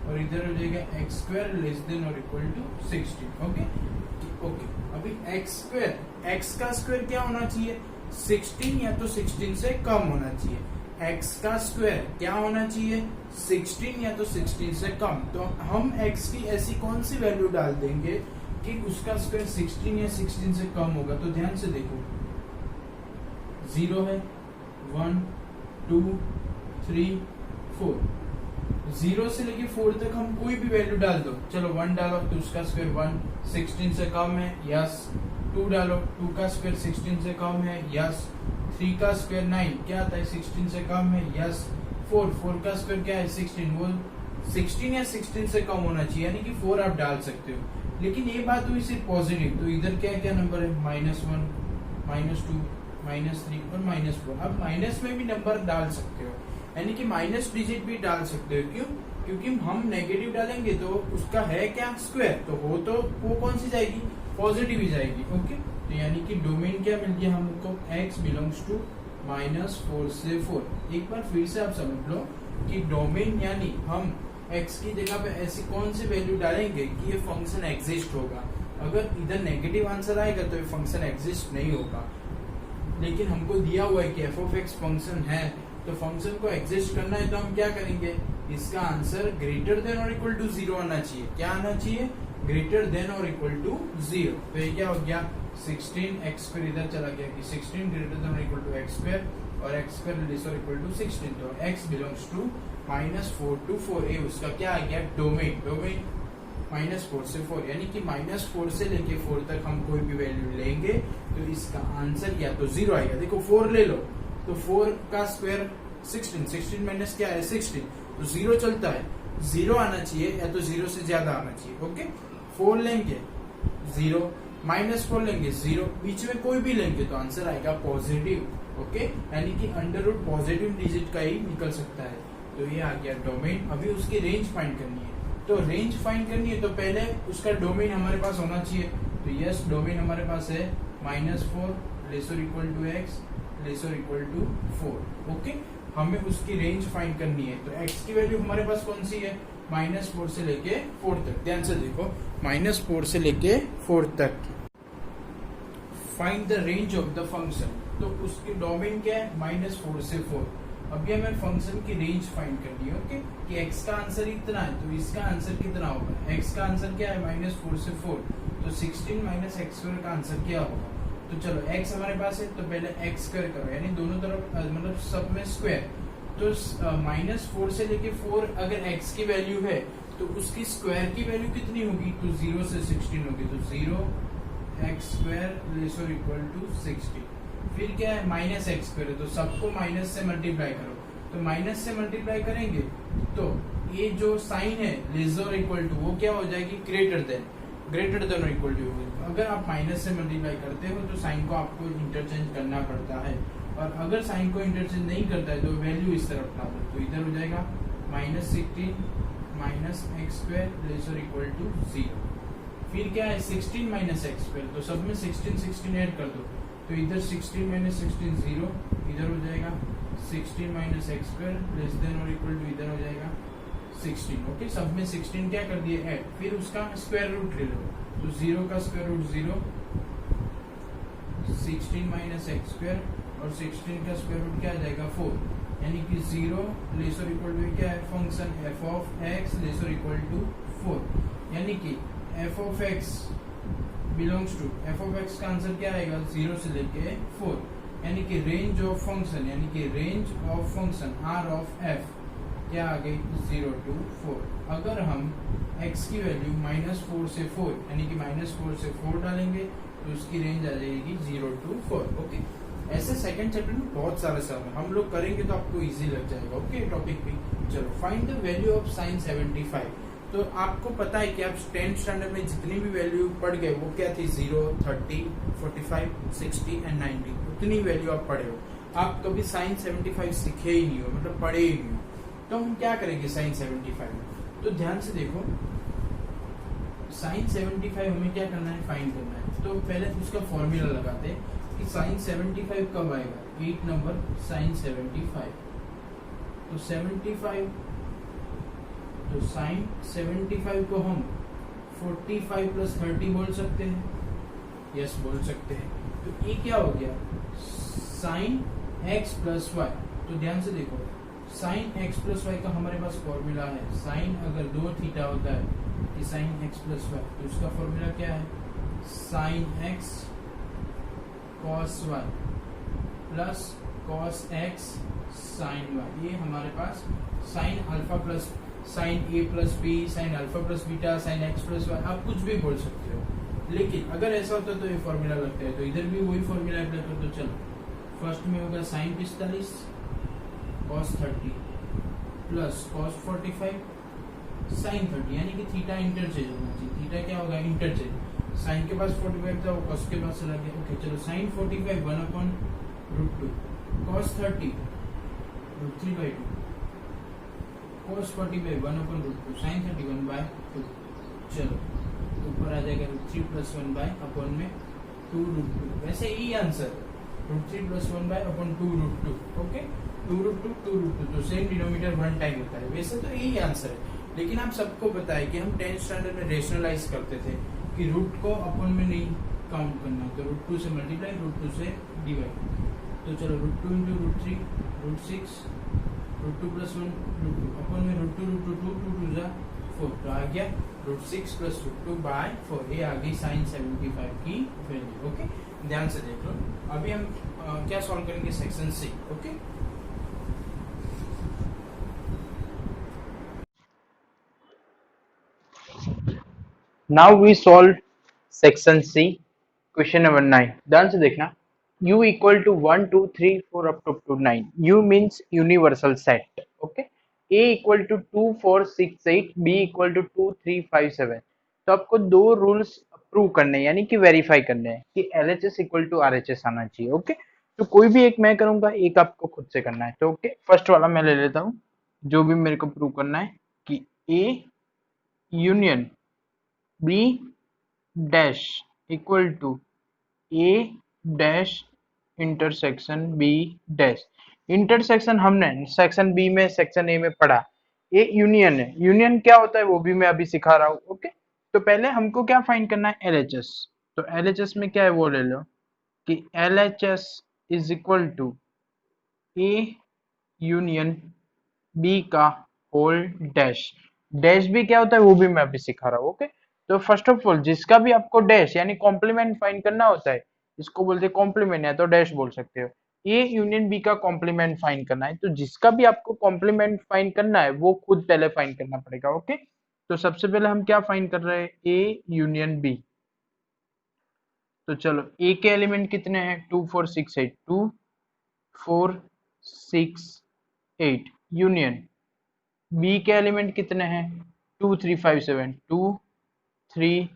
और इधर हो जाएगा एक्स स्क्वायर लेस देन और इक्वल टू 16। ओके, अभी एक्स का स्क्वायर क्या होना चाहिए, 16 या तो 16 से कम होना चाहिए। x का स्क्वायर क्या होना चाहिए, 16 या तो 16 से कम। तो हम x की ऐसी कौन सी वैल्यू डाल देंगे कि उसका स्क्वायर 16 या 16 से कम होगा। तो ध्यान से देखो, 0 है, 1 2 3 4, 0 से लेके 4 तक हम कोई भी वैल्यू डाल दो। चलो 1 डालो तो उसका स्क्वायर 1, 16 से कम है, यस। 2 डालो, 2 का स्क्वायर 16 से कम है, यस। 3 का स्क्वायर 9 क्या आता है, 16 से कम है, यस। 4 का स्क्वायर क्या है, 16, वो 16 या 16 से कम होना चाहिए, यानी कि 4 आप डाल सकते हो। लेकिन ये बात हुई सिर्फ पॉजिटिव, तो इधर क्या क्या नंबर है, -1 -2 -3 और -4। अब माइनस में भी नंबर डाल सकते हो, यानी कि माइनस डिजिट भी डाल सकते हो। क्यों? क्योंकि हम नेगेटिव डालेंगे तो उसका है क्या, स्क्वायर, तो वो कौन सी जाएगी, पॉजिटिव ही जाएगी। ओके, तो यानी कि डोमेन क्या मिल गया हमको, x बिलोंग्स टू -4 से 4। एक बार फिर से आप समझ लो कि डोमेन यानी हम x की जगह पे ऐसी कौन सी वैल्यू डालेंगे कि ये फंक्शन एग्जिस्ट होगा। अगर इधर नेगेटिव आंसर आएगा तो ये फंक्शन एग्जिस्ट नहीं होगा। लेकिन हमको दिया हुआ है कि एफ ऑफ एक्स फंक्शन है, तो फंक्शन को एग्जिस्ट करना है तो हम क्या करेंगे, इसका आंसर ग्रेटर देन और इक्वल टू 0 आना चाहिए। क्या आना चाहिए, ग्रेटर देन और इक्वल टू 0। तो ये क्या हो गया, 16 एक्स स्क्वायर इधर चला गया कि 16 ग्रेटर देन और इक्वल टू एक्स स्क्वायर, और एक्स स्क्वायर लेस और इक्वल टू 16। तो x बिलोंग्स टू -4 to 4, ये उसका क्या आ गया, डोमेन -4 से 4, यानी कि -4 से लेके 4 तक हम कोई भी वैल्यू लेंगे तो इसका आंसर या तो 0 आएगा। देखो 4 ले लो तो 4 का स्क्वायर 16 माइनस क्या है 16, तो 0 चलता है, 0 आना चाहिए या तो 0 से ज्यादा आना चाहिए। ओके, 4 लेंगे 0, -4 लेंगे 0, बीच में कोई भी लेंगे तो आंसर आएगा पॉजिटिव। ओके, यानी कि अंडर रूट पॉजिटिव डिजिट का ही निकल सकता है। तो ये आ गया डोमेन। अभी उसकी रेंज फाइंड करनी है, तो रेंज फाइंड करनी है तो पहले उसका डोमेन हमारे पास होना चाहिए। तो यस, डोमेन हमारे पास है -4 लेस और इक्वल टू x लेस और इक्वल टू 4। ओके, हमें उसकी रेंज फाइंड करनी है। तो x की वैल्यू हमारे पास कौन सी है, -4 से लेके 4 तक। ध्यान से देखो, -4 से लेके 4 तक। Find the range of the function, तो उसकी डोमेन क्या है, -4 से 4। अभी हमें फंक्शन की रेंज फाइंड करनी है। ओके, कि x का आंसर इतना है तो इसका आंसर कितना होगा। x का आंसर क्या है, -4 से 4, तो 16 माइनस एक्स स्क्वायर का आंसर क्या होगा। तो चलो x हमारे पास है तो पहले x स्क्वायर करो, यानी दोनों तरफ मतलब सब में स्क्वायर। तो -4 से लेके 4 अगर x की वैल्यू है तो उसकी स्क्वायर की वैल्यू कितनी होगी, तो 0 से 16 होगी। तो 0 एक्स स्क्वायर लेस और इक्वल टू 60। फिर क्या है, -x स्क्वायर है तो सबको माइनस से मल्टीप्लाई करो। तो माइनस से मल्टीप्लाई करेंगे तो ये जो साइन है लेस और इक्वल टू वो क्या हो जाएगी, ग्रेटर देन और इक्वल टू। अगर आप माइनस से मल्टीप्लाई करते हो तो साइन को आपको इंटरचेंज करना पड़ता है, और अगर साइन को इंटरचेंज नहीं करता है तो वैल्यू इस तरफ ला दो। तो इधर हो जाएगा -16 माइनस एक्स स्क्वायर लेस और इक्वल टू 0। फिर क्या है, 16 माइनस एक्स स्क्वायर, तो सब में 16 ऐड कर दो। तो इधर 16 माइनस 16 0, इधर हो जाएगा 16 minus x square less than और इक्वल टू, इधर हो जाएगा 16। ओके, सब में 16 क्या कर दिए, ऐड। फिर उसका स्क्वायर रूट ले लो, तो 0 का square root 0, 16 minus x square और 16 का स्क्वायर रूट क्या आ जाएगा 4, यानी कि 0 लेस और इक्वल टू क्या है, function f of x less और इक्वल टू 4, यानी कि f of x belongs to, f of x का आंसर क्या आएगा, 0 से लेके 4, यानी कि रेंज ऑफ फंक्शन, यानी कि range of function r of f क्या आ गई, 0 to 4। अगर हम x की वैल्यू -4 से 4 यानी कि -4 से 4 डालेंगे तो उसकी रेंज आ जाएगी 0 to 4। ओके, ऐसे सेकंड चैप्टर में बहुत सारे सम है, हम लोग करेंगे तो आपको इजी लग जाएगा। ओके, टॉपिक भी। चलो, find the value of sine 75। तो आपको पता है कि आप 10th स्टैंडर्ड में जितनी भी वैल्यू पढ़ गए वो क्या थी, 0, 30, 45, 60 एंड 90, उतनी वैल्यू आप पढ़े हो। आप कभी साइन 75 सीखे ही नहीं हो, मतलब पढ़े ही नहीं हो। तो हम क्या करेंगे साइन 75 में, तो ध्यान से देखो, साइन 75 हमें क्या करना है, फाइंड करना है। तो पहले उसका फॉर्मूला लगाते हैं कि साइन 75 कब आएगा, 8 नंबर साइन 75। तो 75, तो साइन 75 को हम 45 प्लस 30 बोल सकते हैं, यस बोल सकते हैं। तो ये क्या हो गया, साइन x प्लस वाई। तो ध्यान से देखो, साइन x प्लस वाई का हमारे पास फॉर्मूला है, साइन अगर 2 थीटा होता है कि साइन x प्लस वाई, तो उसका फॉर्मूला क्या है, sine x cos Y plus cos x sine Y. ये हमारे पास sine alpha plus sine a plus B, sine alpha plus beta, sine x plus Y, आप कुछ भी बोल सकते हो। लेकिन अगर ऐसा होता तो ये फॉर्मूला लगता है, तो इधर भी वही फॉर्मूला अप्लाई कर दो। चलो, फर्स्ट में होगा sine 45 cos 30 plus cos 45 sine 30, यानी कि थीटा इंटरचेंज होना चाहिए। थीटा क्या होगा, इंटरचेंज। साइन के पास 45 था, वो cos के पास चला गया। ओके, चलो sine 45 1/2 root two, cos 30 root 3 by 2, cos 40 by 1 अपन रूट 2, sin 31 बाय 2। चलो ऊपर आ जाएगा रूट 3 प्लस 1 बाय अपन में 2 रूट 2। वैसे यही आंसर रूट 3 प्लस 1 बाय अपन 2 रूट 2। ओके, 2 रूट 2 2 रूट 2, तो सेम डिनोमिनेटर 1 टाइम होता है। वैसे तो यही आंसर है, लेकिन आप सबको पता है कि हम 10th स्टैंडर्ड में रेशनलाइज करते थे कि रूट को अपन में नहीं काउंट करना, तो रूट 2 से मल्टीप्लाई, रूट 2 से डिवाइड। तो चलो root 2 into root 3 root 6, root 2 plus 1 root 2, अपन में रूट 2 2 जा 4, तो आ गया रूट 6 प्लस रूट 2 बाय 4। ये आ गई साइन 75 की वैल्यू। ओके, ध्यान से देख लो। अभी हम क्या सॉल्व करेंगे, section C. Okay, Now we solve section C, question number 9. ध्यान से देखना, U equal to 1 2 3 4 up to 9. U means universal set. Okay. A equal to 2 4 6 8, B equal to 2 3 5 7. तो आपको दो रूल्स प्रूव करने हैं, यानी कि वेरीफाई करने हैं कि LHS इक्वल टू RHS आना चाहिए। ओके, तो कोई भी एक मैं करूंगा, एक आपको खुद से करना है। तो ओके, फर्स्ट वाला मैं ले लेता हूं, जो भी मेरे को प्रूव करना है कि A union B dash equal to A dash intersection B dash. Intersection हमने सेक्शन बी में सेक्शन ए में पढ़ा। ए यूनियन है, यूनियन क्या होता है वो भी मैं अभी सिखा रहा हूँ। ओके, तो पहले हमको क्या फाइंड करना है, एलएचएस। तो एलएचएस में क्या है वो ले लो कि LHS is equal to A union B का होल डैश। डैश भी क्या होता है वो भी मैं अभी सिखा रहा हूँ। ओके, तो फर्स्ट ऑफ ऑल जिसका भी आपको डैश यानी कॉम्प्लीमेंट फाइंड करना होता है, इसको बोलते हैं कॉम्प्लीमेंट, या तो डैश बोल सकते हो। ए यूनियन बी का कॉम्प्लीमेंट फाइंड करना है, तो जिसका भी आपको कॉम्प्लीमेंट फाइंड करना है वो खुद पहले फाइंड करना पड़ेगा। ओके, तो सबसे पहले हम क्या फाइंड कर रहे हैं, ए यूनियन बी। तो चलो ए के एलिमेंट कितने हैं, 2 4 6 8, 2 4 6 8 यूनियन बी के एलिमेंट कितने हैं, 2 3 5 7, 2 3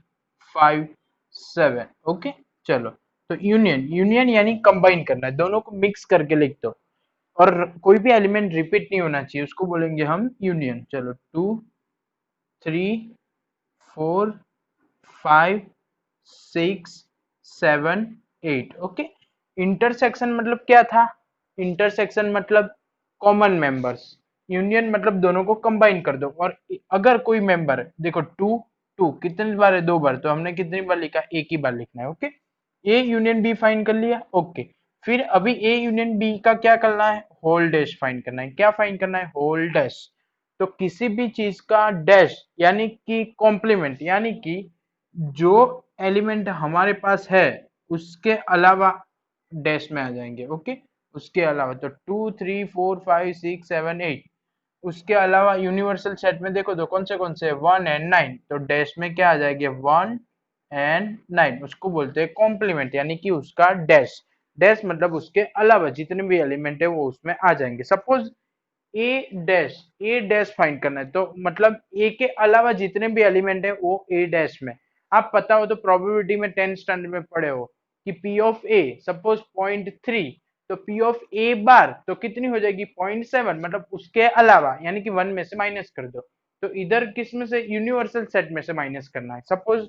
5 7। ओके, चलो तो यूनियन, यूनियन यानी कंबाइन करना है, दोनों को मिक्स करके लिख दो, और कोई भी एलिमेंट रिपीट नहीं होना चाहिए, उसको बोलेंगे हम यूनियन। चलो 2 3 4 5 6 7 8। ओके, इंटरसेक्शन मतलब क्या था, इंटरसेक्शन मतलब कॉमन मेंबर्स, यूनियन मतलब दोनों को कंबाइन कर दो। और अगर कोई मेंबर देखो 2 2 कितनी बार है, दो बार, तो हमने कितनी बार लिखा, एक ही बार लिखना है। Okay, A union B find कर लिया। ओके, फिर अभी ए यूनियन बी का क्या करना है, होल डैश फाइंड करना है। क्या फाइंड करना है, होल डैश। तो किसी भी चीज का डैश यानी कि कॉम्प्लीमेंट, यानी कि जो एलिमेंट हमारे पास है उसके अलावा डैश में आ जाएंगे। ओके, उसके अलावा, तो 2 3 4 5 6 7 8, उसके अलावा यूनिवर्सल सेट में देखो तो कौन से 1 एंड 9, तो डैश में क्या आ जाएंगे, 1 एंड 9, उसको बोलते हैं कॉम्प्लीमेंट, यानी कि उसका डैश। डैश मतलब उसके अलावा जितने भी एलिमेंट है वो उसमें आ जाएंगे। सपोज ए डैश फाइंड करना है, तो मतलब ए के अलावा जितने भी एलिमेंट है वो ए डैश में। आप पता हो तो प्रोबेबिलिटी में 10th स्टैंडर्ड में पढ़े हो कि पी ऑफ ए सपोज 0.3, तो पी ऑफ ए बार तो कितनी हो जाएगी, 0.7, मतलब उसके अलावा, यानी कि 1 में से माइनस कर दो। तो इधर किस में से, यूनिवर्सल सेट में से माइनस करना है। सपोज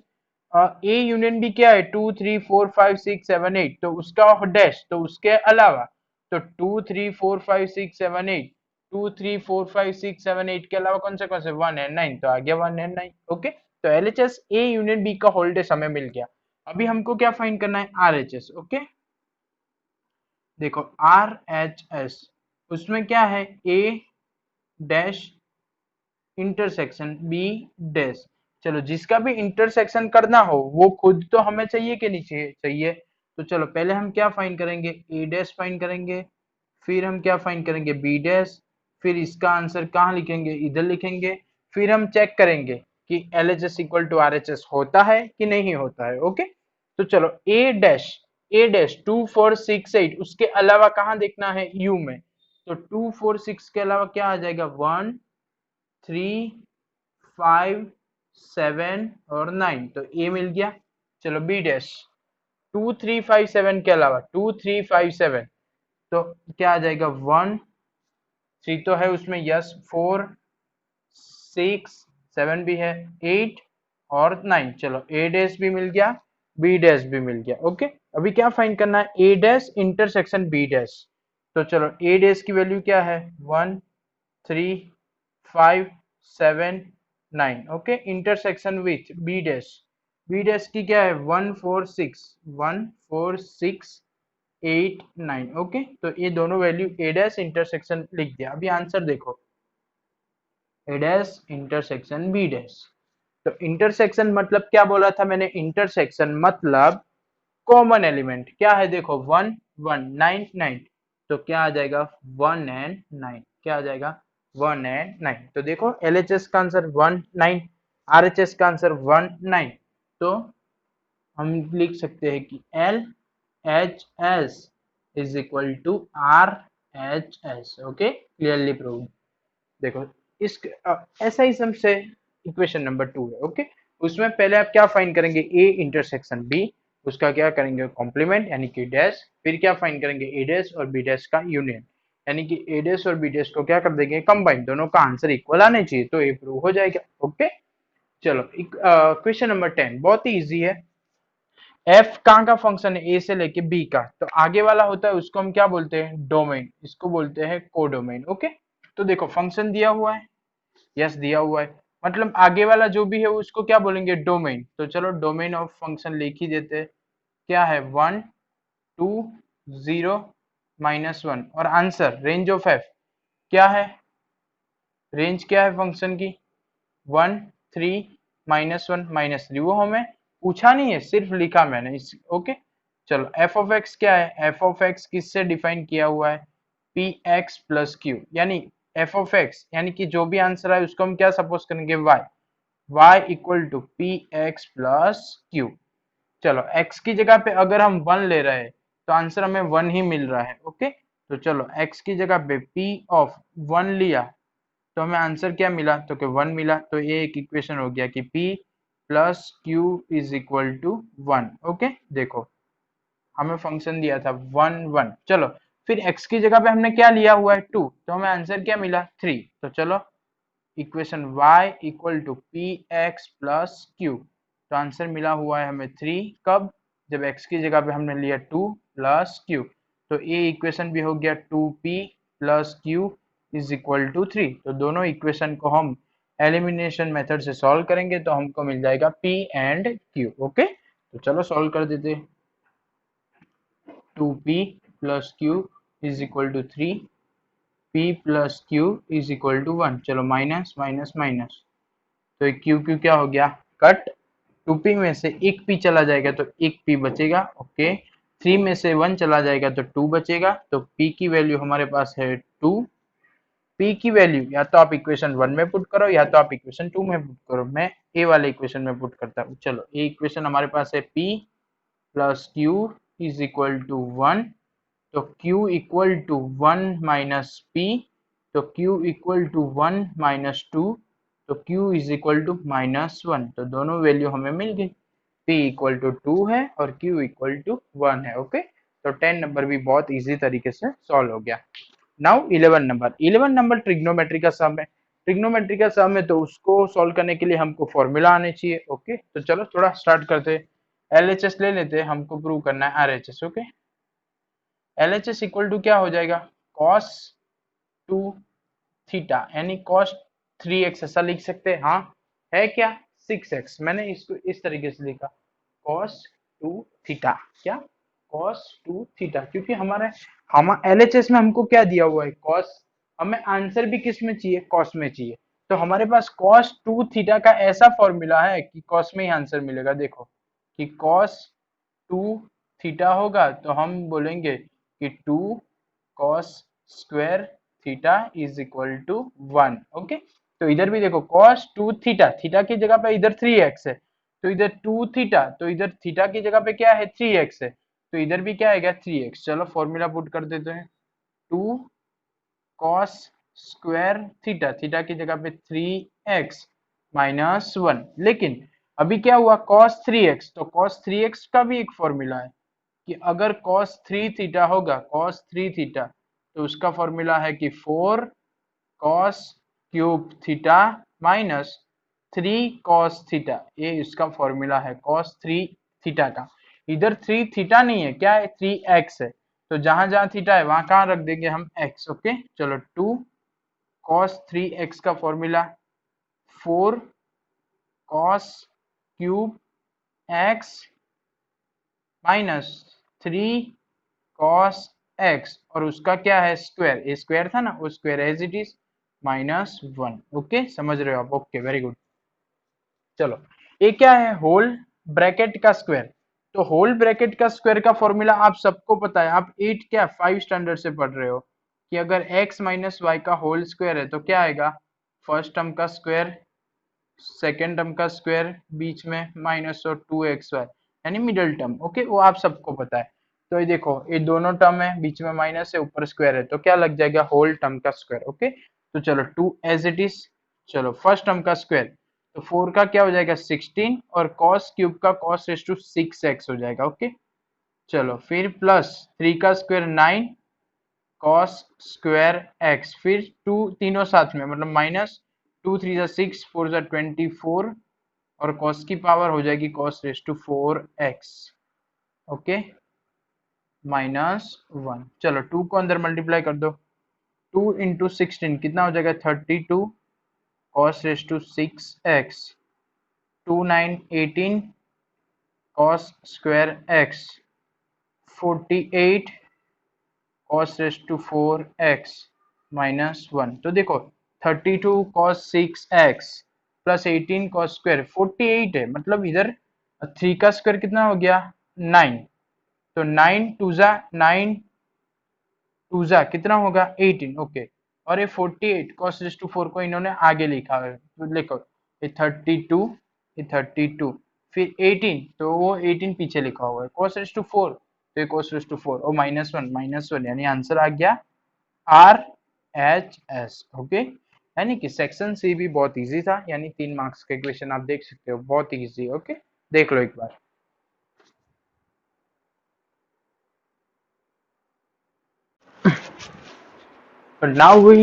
ए यूनियन बी क्या है, 2 3 4 5 6 7 8, तो उसका डैश तो उसके अलावा, तो 2 3 4 5 6 7 8, 2 3 4 5 6 7 8 के अलावा कौन से 1 एंड 9, तो आ गया 1 एंड 9। ओके, तो एलएचएस ए यूनियन बी का होल डैश हमें मिल गया। अभी हमको क्या फाइंड करना है, आरएचएस। ओके, देखो आरएचएस, उसमें क्या है, ए डैश इंटरसेक्शन बी डैश। चलो जिसका भी इंटरसेक्शन करना हो वो खुद तो हमें चाहिए कि नहीं चाहिए, चाहिए। तो चलो पहले हम क्या फाइंड करेंगे, ए डैश फाइंड करेंगे, फिर हम क्या फाइंड करेंगे, बी डैश, फिर इसका आंसर कहाँ लिखेंगे, इधर लिखेंगे। फिर हम चेक करेंगे कि एलएचएस इक्वल टू आरएचएस होता है कि नहीं होता है। ओके, तो चलो ए डैश 2 4 6 8, उसके अलावा कहाँ देखना है, यू में। तो 2 4 6 के अलावा क्या आ जाएगा, 1 3 5 7 और 9, तो ए मिल गया। चलो बी डैश 2 3 5 7 के अलावा 2 3 5 7, तो क्या आ जाएगा 1 3 तो है उसमें, यस 4 6 7 भी है, 8 और 9। चलो ए डैश भी मिल गया, बी डैश भी मिल गया। ओके, अभी क्या फाइंड करना है, ए डैश इंटरसेक्शन बी डैश। तो चलो ए डैश की वैल्यू क्या है, 1 3 5 7 9। Okay, intersection with B dash, B dash की क्या है 1 4 6 1 4 6 8 9। ओके, तो ये दोनों वैल्यू ए डैश इंटरसेक्शन लिख दिया। अभी आंसर देखो, ए डैश इंटरसेक्शन बी डैश। तो इंटरसेक्शन मतलब क्या बोला था मैंने, इंटरसेक्शन मतलब कॉमन एलिमेंट क्या है, देखो 1 1 9 9, तो क्या आ जाएगा 1 एंड 9, क्या आ जाएगा 1 एंड 9। तो देखो एलएचएस का आंसर 1 9, आरएचएस का आंसर 1 9। तो हम लिख सकते हैं कि L H S is equal to R H S. Okay, clearly proved. देखो इस ऐसा ही सम से इक्वेशन नंबर 2 है। ओके, उसमें पहले आप क्या फाइंड करेंगे, ए इंटरसेक्शन बी, उसका क्या करेंगे कॉम्प्लीमेंट यानी कि डैश, फिर क्या फाइंड करेंगे ए डैश और बी डैश का यूनियन, यानी कि ए डैश और बी डैश को क्या कर देंगे कंबाइन, दोनों का आंसर इक्वल आने चाहिए, तो ये प्रूव हो जाएगा। ओके, चलो क्वेश्चन नंबर 10 बहुत ही इजी है। एफ कहाँ का फंक्शन है, ए से लेके बी का, तो आगे वाला होता है उसको हम क्या बोलते हैं डोमेन, इसको बोलते हैं कोडोमेन। ओके, तो देखो फंक्शन दिया हुआ है, यस दिया हुआ है, मतलब आगे वाला जो भी है उसको क्या बोलेंगे डोमेन। तो चलो डोमेन ऑफ फंक्शन लिख ही देते हैं, क्या है 1 2 0 -1, और आंसर रेंज ऑफ एफ क्या है, रेंज क्या है फंक्शन की 1 3 -1 -3, वो हमें पूछा नहीं है, सिर्फ लिखा मैंने इस। ओके, चलो एफ ऑफ एक्स क्या है, एफ ऑफ एक्स किससे डिफाइन किया हुआ है, पी एक्स प्लस क्यू, यानी एफ ऑफ एक्स यानी कि जो भी आंसर है उसको हम क्या सपोज करेंगे y, y equal to p x plus q. चलो x की जगह पे अगर हम 1 ले रहे हैं तो आंसर हमें 1 ही मिल रहा है। ओके, तो चलो x की जगह पे p ऑफ 1 लिया तो हमें आंसर क्या मिला, तो कि 1 मिला। तो ये एक इक्वेशन हो गया कि p plus q is equal to 1। Okay, देखो हमें फंक्शन दिया था 1 1, चलो फिर x की जगह पे हमने क्या लिया हुआ है 2, तो हमें आंसर क्या मिला 3। तो चलो equation y equal to p x plus q, तो आंसर मिला हुआ है हमें 3, कब, जब x की जगह पे हमने लिया 2 प्लस क्यू। तो ये इक्वेशन भी हो गया 2p plus q is equal to 3। तो दोनों इक्वेशन को हम एलिमिनेशन मेथड से सॉल्व करेंगे तो हमको मिल जाएगा p एंड q। ओके, तो चलो सॉल्व कर देते, 2p plus q is equal to 3, p plus q is equal to 1, चलो माइनस माइनस माइनस, तो क्यू क्यू क्या हो गया कट, 2p में से एक p चला जाएगा तो एक p बचेगा। ओके, 3 में से 1 चला जाएगा तो 2 बचेगा, तो p की वैल्यू हमारे पास है 2। p की वैल्यू या तो आप इक्वेशन 1 में पुट करो या तो आप इक्वेशन 2 में पुट करो, मैं a वाले इक्वेशन में पुट करता हूँ। चलो ये इक्वेशन हमारे पास है p plus q is equal to 1, तो q equal to 1 minus p, तो q इक्वल टू 1 माइनस 2, तो q इज इक्वल टू -1। तो दोनों वैल्यू हमें मिल गई, p इक्वल टू 2 है और q इक्वल टू 1 है। ओके, तो 10 नंबर भी बहुत इजी तरीके से सॉल्व हो गया। नाउ 11 नंबर, 11 नंबर ट्रिग्नोमेट्री का सम है। ट्रिग्नोमेट्री का सम है तो उसको सॉल्व करने के लिए हमको फॉर्मूला आने चाहिए। ओके, तो चलो थोड़ा स्टार्ट करते हैं, एलएचएस ले लेते हैं, हमको प्रूव करना है RHS. Okay, LHS equal to क्या हो जाएगा कॉस 2 थीटा, यानी कॉस 3x ऐसा लिख सकते हैं, हाँ है क्या 6x, मैंने इसको इस तरीके से लिखा कॉस 2 थीटा, क्या कॉस 2 थीटा, क्योंकि हमारे हम एलएचएस में हमको क्या दिया हुआ है कॉस, हमें आंसर भी किस में चाहिए कॉस में चाहिए, तो हमारे पास कॉस 2 थीटा का ऐसा फॉर्मूला है कि कॉस में ही आंसर मिलेगा। देखो कि कॉस 2 थीटा होगा तो हम बोलेंगे कि 2 cos square theta is equal to 1। Okay, तो इधर भी देखो कॉस 2 थीटा, थीटा की जगह पे इधर 3x है, तो इधर 2 थीटा, तो इधर थीटा की जगह पे क्या है 3x है, तो इधर भी क्या आएगा 3x। चलो फॉर्मूला पुट कर देते हैं, 2 कॉस स्क्वायर थीटा, थीटा की जगह पे 3x माइनस 1, लेकिन अभी क्या हुआ cos 3x, तो cos 3x का भी एक फॉर्मूला है, कि अगर cos 3 थीटा होगा, cos 3 थीटा, तो उसका फॉर्मूला है कि 4 cos cube theta minus 3 cos theta, ये इसका फॉर्मूला है cos 3 थीटा का। इधर 3 थीटा नहीं है, क्या है, 3x है, तो जहां जहां थीटा है वहां कहां रख देंगे हम x। ओके, चलो 2 cos 3x का formula 4 cos cube x minus 3 cos x, और उसका क्या है, स्क्वायर, ये स्क्वायर था ना, वो square as it is -1। Okay, समझ रहे हो आप? Okay, very good. चलो, ये क्या है, होल ब्रैकेट का स्क्वायर। तो होल ब्रैकेट का स्क्वायर का फॉर्मूला आप सबको पता है, आप 8 क्या 5 स्टैंडर्ड से पढ़ रहे हो, कि अगर x माइनस वाई का होल स्क्वायर है तो क्या आएगा, फर्स्ट टर्म का स्क्वायर, सेकेंड टर्म का स्क्वायर, बीच में माइनस और 2xy, यानी मिडिल टर्म। ओके, वो आप सबको पता है। तो ये देखो, ये दोनों टर्म है, बीच में माइनस है, ऊपर स्क्वायर है, तो क्या लग जाएगा, होल टर्म का स्क्वायर। ओके, तो चलो 2 एज इट इज। चलो फर्स्ट टर्म का स्क्वायर, तो 4 का क्या हो जाएगा 16, और cos क्यूब का cos रेज टू 6x हो जाएगा। ओके, चलो फिर प्लस 3 का स्क्वायर 9 cos स्क्वायर x, फिर 2 तीनों साथ में, मतलब माइनस 2 3 जा 6 4 जा 24, और cos की पावर हो जाएगी cos raise to 4x। Okay, -1। चलो 2 को अंदर मल्टीप्लाई कर दो, 2 इंटू 16 कितना हो जाएगा 32 cos raise to 6x, 2 9 18 cos square x, 48 cos raise to 4x -1। तो देखो 32 cos 6x plus 18 cos square 48 है, मतलब इधर 3 का स्क्वायर कितना हो गया 9, तो 9 टू जा 9 टू जा कितना होगा 18। ओके, और ये 48 cos रेज टू 4 को इन्होंने आगे लिखा है, तो देखो ये 32, ये 32, फिर 18, तो वो 18 पीछे लिखा हुआ है, cos रेज टू 4, तो ये cos रेज टू 4 और -1, यानी आंसर आ गया RHS। ओके, यानी कि सेक्शन सी भी बहुत इजी था, यानी 3 मार्क्स के क्वेश्चन आप देख सकते हो, बहुत इजी। ओके, देख लो एक बार। But now we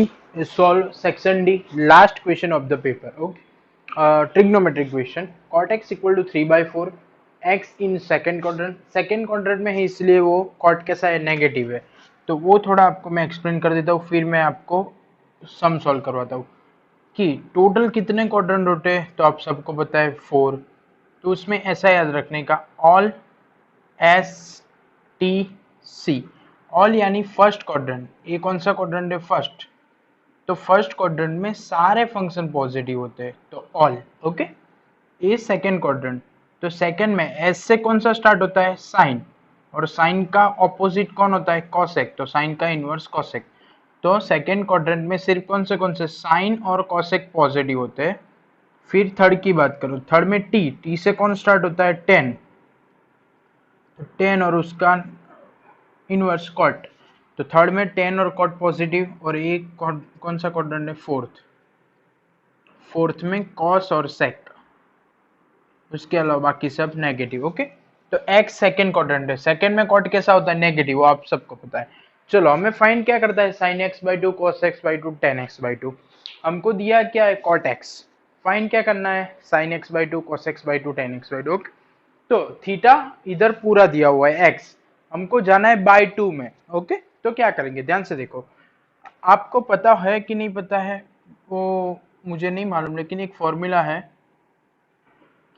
solve section D, last question of the paper. Okay, trigonometric question. Cot x equal to 3/4, x in second quadrant. Second quadrant में है इसलिए वो cot कैसा है, नेगेटिव है, तो वो थोड़ा आपको मैं एक्सप्लेन कर देता हूँ, फिर मैं आपको सम सॉल्व करवाता हूँ कि टोटल कितने क्वाड्रेंट होते हैं, तो आप सबको पता है 4। तो उसमें ऐसा याद रखने का, ऑल STC, ऑल यानी फर्स्ट क्वाड्रेंट, ये कौन सा क्वाड्रेंट है, फर्स्ट, तो फर्स्ट क्वाड्रेंट में सारे फंक्शन पॉजिटिव होते हैं, तो ऑल। ओके, ये सेकंड क्वाड्रेंट, तो सेकंड में एस से कौन सा स्टार्ट होता है, साइन, और साइन का ऑपोजिट कौन होता है, कॉसेक, तो साइन का इनवर्स कॉसेक। तो सेकंड क्वाड्रेंट में सिर्फ कौन से साइन और कॉसेक पॉजिटिव होते हैं। फिर थर्ड की बात करो, थर्ड में टी से कौन स्टार्ट होता है, 10, तो 10 और उसका इनवर्स कॉट, तो थर्ड में 10 और कॉट पॉजिटिव, और एक कौन सा क्वाड्रेंट है, फोर्थ में कॉस और सेक, उसके अलावा बाकी सब नेगेटिव। ओके, तो एक्स सेकंड क्वाड्रेंट है, सेकंड में कॉट कैसा होता है, नेगेटिव, वो आप सबको पता है। चलो हमें फाइंड क्या करता है, sine x by to, cos x by to, ten x by to. हमको दिया क्या है, कॉट एक्स, फाइंड क्या करना है, sine x by to, cos x by to, ten x by to. तो थीटा इधर पूरा दिया हुआ है एक्स, हमको जाना है बाई टू में। ओके, तो क्या करेंगे, ध्यान से देखो, आपको पता है कि नहीं पता है वो मुझे नहीं मालूम, लेकिन एक फॉर्मूला है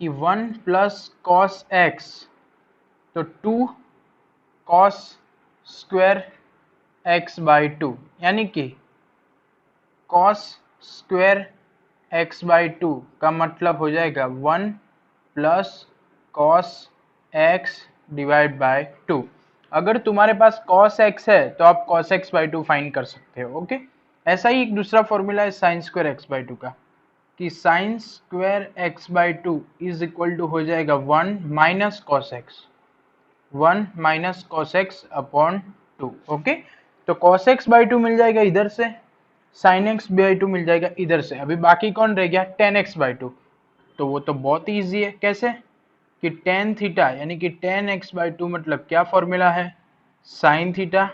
कि 1 प्लस कॉस एक्स, तो 2 cos square x by two, यानी कि cos square x by two का मतलब हो जाएगा 1 plus cos x divide by 2। अगर तुम्हारे पास cos x है तो आप cos x by to find कर सकते हो। ओके, ऐसा ही एक दूसरा फॉर्मूला है sine square x by two का, कि sine square x by two is equal to हो जाएगा 1 minus cos x, 1 minus cos x upon 2। Okay, तो cos x बाई टू मिल जाएगा इधर से, साइन एक्स बाई टू मिल जाएगा इधर से, अभी बाकी कौन रह गया, tan x बाई टू। तो वो तो बहुत ईजी है, कैसे कि टेन थीटा यानी कि टेन एक्स बाई टू मतलब क्या फॉर्मूला है, साइन थीटा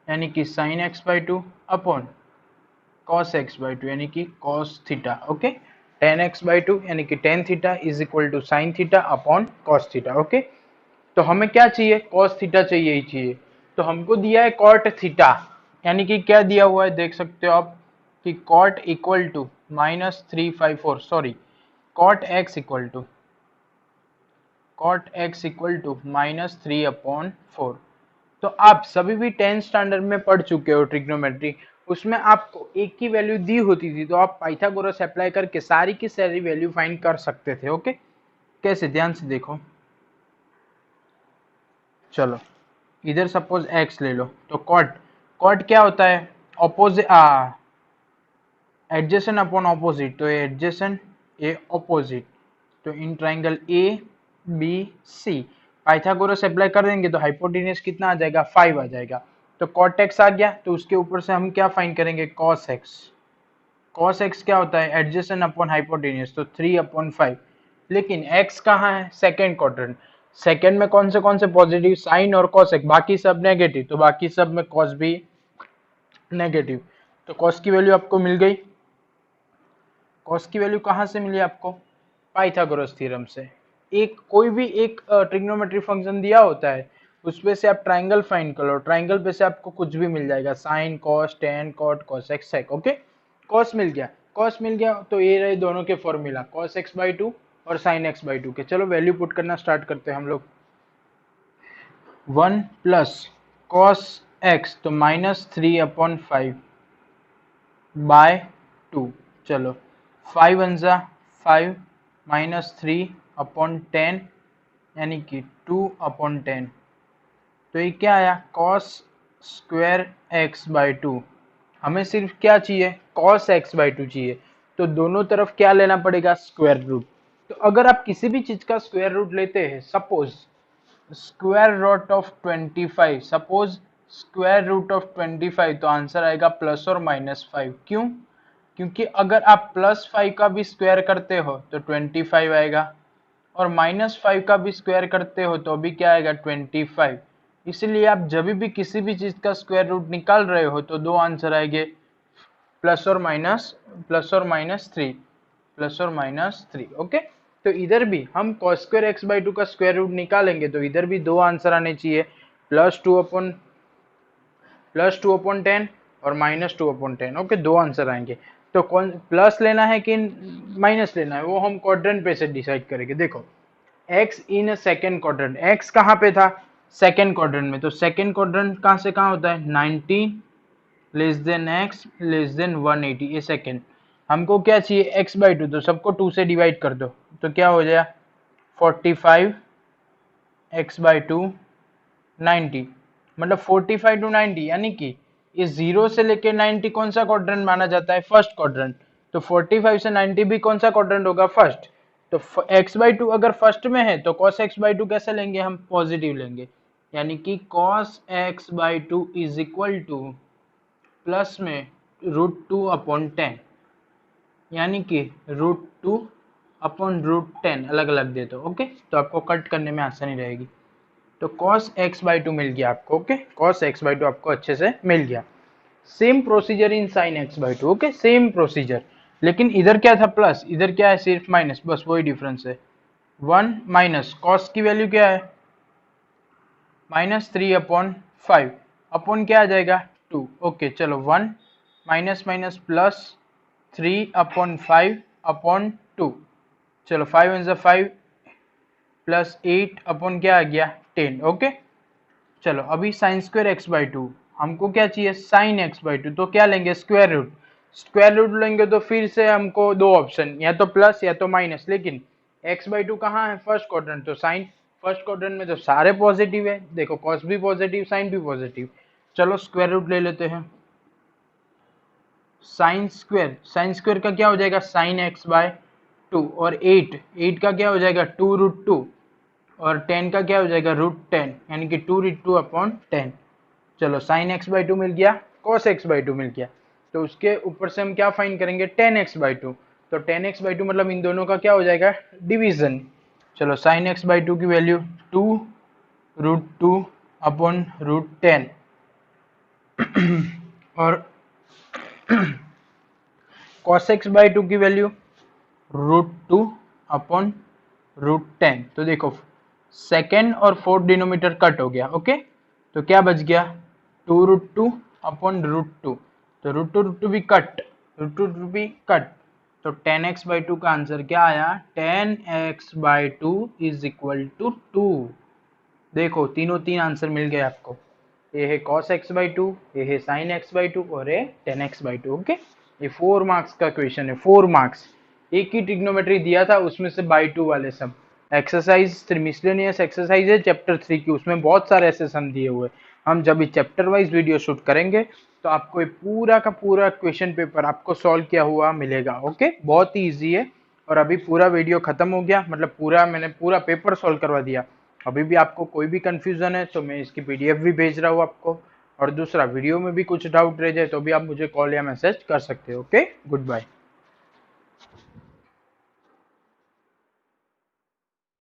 यानी कि sine x by two upon cos x by two यानी कि cos theta. Okay, tan x by two यानी कि tan theta is equal to sine theta upon cos theta. Okay, तो हमें क्या चाहिए, कॉस थीटा चाहिए ही चाहिए। तो हमको दिया है कॉट थीटा, यानी कि क्या दिया हुआ है देख सकते हो आप कि cot equal to -354, sorry cot x equal to -3/4। तो आप सभी भी 10th स्टैंडर्ड में पढ़ चुके हो ट्रिग्नोमेट्री, उसमें आपको एक की वैल्यू दी होती थी तो आप पाइथागोरस अप्लाई करके सारी की सारी वैल्यू फाइंड कर सकते थे। ओके, कैसे, ध्यान से देखो। चलो इधर सपोज x ले लो, तो कॉट कॉट क्या होता है, ऑपोजिट एडजेसेंट अपॉन ऑपोजिट, तो ये एडजेसेंट ये ऑपोजिट, तो in triangle A B C Pythagoras apply कर देंगे तो हाइपोटेन्यूज कितना आ जाएगा, 5 आ जाएगा। तो कॉट एक्स आ गया, तो उसके ऊपर से हम क्या फाइंड करेंगे, कॉस एक्स। कॉस एक्स क्या होता है, एडजेसेंट अपॉन हाइपोटेन्यूज, तो 3/5। लेकिन एक्स कहाँ है, सेकेंड क्वाड्रेंट, सेकेंड में कौन से पॉजिटिव, साइन और कॉसेक, बाकी सब नेगेटिव, तो बाकी सब में कॉस भी नेगेटिव। तो कॉस की वैल्यू आपको मिल गई। कॉस की वैल्यू कहाँ से मिली आपको, पाइथागोरस थ्योरम से। एक कोई भी एक ट्रिग्नोमेट्री फंक्शन दिया होता है, उसपे से आप ट्राइंगल फाइंड कर लो, ट्राइंगल पे से आपको कुछ भी मिल जाएगा, sine cos tan cot cosec sec. Okay, cos मिल गया, कॉस मिल गया, तो ये रहे दोनों के formula, cos x by two और साइन एक्स बाई टू के। चलो वैल्यू पुट करना स्टार्ट करते हैं हम लोग। 1 प्लस कॉस एक्स तो -3/5 बाय 2। चलो 5 वन ज़ा 5 -3/10 यानी कि 2/10। तो ये क्या आया, cos square x by to. हमें सिर्फ क्या चाहिए, कॉस एक्स बाई टू चाहिए, तो दोनों तरफ क्या लेना पड़ेगा, स्क्वायर रूट। तो अगर आप किसी भी चीज का स्क्वायर रूट लेते हैं, suppose square root of 25, suppose square root of 25, तो आंसर आएगा प्लस और -5। क्यों, क्योंकि अगर आप +5 का भी स्क्वायर करते हो तो 25 आएगा, और -5 का भी स्क्वायर करते हो तो भी क्या आएगा, 25। इसलिए आप जब भी किसी भी चीज का स्क्वायर रूट निकाल रहे हो तो दो आंसर आएंगे, +और -3, +और-3। ओके, तो इधर भी हम cos square x by two का स्क्वायर रूट निकालेंगे तो इधर भी दो आंसर आने चाहिए, +2/10 और -2/10। ओके, दो आंसर आएंगे। तो कौन प्लस लेना है कि माइनस लेना है, वो हम क्वाड्रेंट पे से डिसाइड करेंगे। देखो x in second quadrant, x कहाँ पे था, सेकेंड क्वाड्रेंट में, तो सेकेंड क्वाड्रेंट कहाँ से कहाँ होता है, 90 less than x less than 180, ये सेकेंड। हमको क्या चाहिए, x बाई टू, तो सबको 2 से डिवाइड कर दो, तो क्या हो जाए 45 x बाई टू 90, मतलब 45 टू 90, यानी कि इस 0 से लेके 90 कौन सा क्वाड्रेंट माना जाता है, फर्स्ट क्वाड्रेंट। तो 45 से 90 भी कौन सा क्वाड्रेंट होगा, फर्स्ट। तो x बाई टू अगर फर्स्ट में है तो cos x बाई टू कैसे लेंगे, हम पॉजिटिव लेंगे, यानी कि cos x by two is equal two plus में √2/10, यानी कि √2/√10 अलग अलग दे दो। ओके, तो आपको कट करने में आसानी रहेगी। तो cos x बाई टू मिल गया आपको। Okay, cos x by to आपको अच्छे से मिल गया। Same procedure in sin x by to. Okay, same procedure, लेकिन इधर क्या था प्लस, इधर क्या है सिर्फ माइनस, बस वही डिफरेंस है। 1 माइनस कॉस की वैल्यू क्या है, -3/5 अपॉन क्या आ जाएगा 2। ओके, चलो 1 माइनस माइनस प्लस 3/5/2। चलो 5 वन 5 प्लस 8 अपॉन क्या आ गया 10। ओके, चलो अभी sign square x by to, हमको क्या चाहिए, साइन एक्स बाई टू, तो क्या लेंगे, स्क्वायर रूट। स्क्वायर रूट लेंगे तो फिर से हमको दो ऑप्शन, या तो प्लस या तो माइनस, लेकिन एक्स बाई टू कहाँ है, फर्स्ट क्वाड्रेंट, तो साइन फर्स्ट क्वाड्रेंट में तो सारे पॉजिटिव है, देखो कॉस भी पॉजिटिव साइन भी पॉजिटिव। चलो स्क्वायर रूट ले लेते हैं, साइन स्क्वायर का क्या हो जाएगा, साइन एक्स बाय टू, और 8 का क्या हो जाएगा 2√2, और 10 का क्या हो जाएगा √10, यानी कि 2√2/10। चलो साइन एक्स बाई टू मिल गया, कॉस एक्स बाई टू मिल गया, तो उसके ऊपर से हम क्या फाइंड करेंगे, टेन एक्स बाई टू। तो 10x बाई टू मतलब इन दोनों का क्या हो जाएगा, डिवीजन। चलो साइन एक्स बाई टू की वैल्यू 2√2/√10 और cos x बाई टू की वैल्यू √2/√10। तो देखो सेकेंड और फोर्थ डिनोमीटर कट हो गया। ओके, तो क्या बच गया 2√2/√2। तो √2 भी कट, √2 भी कट, तो 10x बाई टू का आंसर क्या आया 10x by two is equal to 2। देखो तीनों तीन आंसर मिल गए आपको। ये है cos x बाई टू, ये है sin x बाई टू और ये 10x बाई टू। ओके, ये 4 मार्क्स का क्वेश्चन है, 4 मार्क्स। एक ही ट्रिग्नोमेट्री दिया था, उसमें से बाई टू वाले सब। एक्सरसाइज मिसलेनियस एक्सरसाइज है चैप्टर 3 की, उसमें बहुत सारे ऐसे सम दिए हुए। हम जब चैप्टर वाइज वीडियो शूट करेंगे तो आपको ये पूरा का पूरा क्वेश्चन पेपर आपको सॉल्व किया हुआ मिलेगा। ओके, बहुत ही ईजी है। और अभी पूरा वीडियो खत्म हो गया, मतलब पूरा मैंने पूरा पेपर सॉल्व करवा दिया। अभी भी आपको कोई भी कंफ्यूजन है तो मैं इसकी पीडीएफ भी भेज रहा हूँ आपको। और दूसरा वीडियो में भी कुछ डाउट रह जाए तो भी आप मुझे कॉल या मैसेज कर सकते हो। Okay, good bye.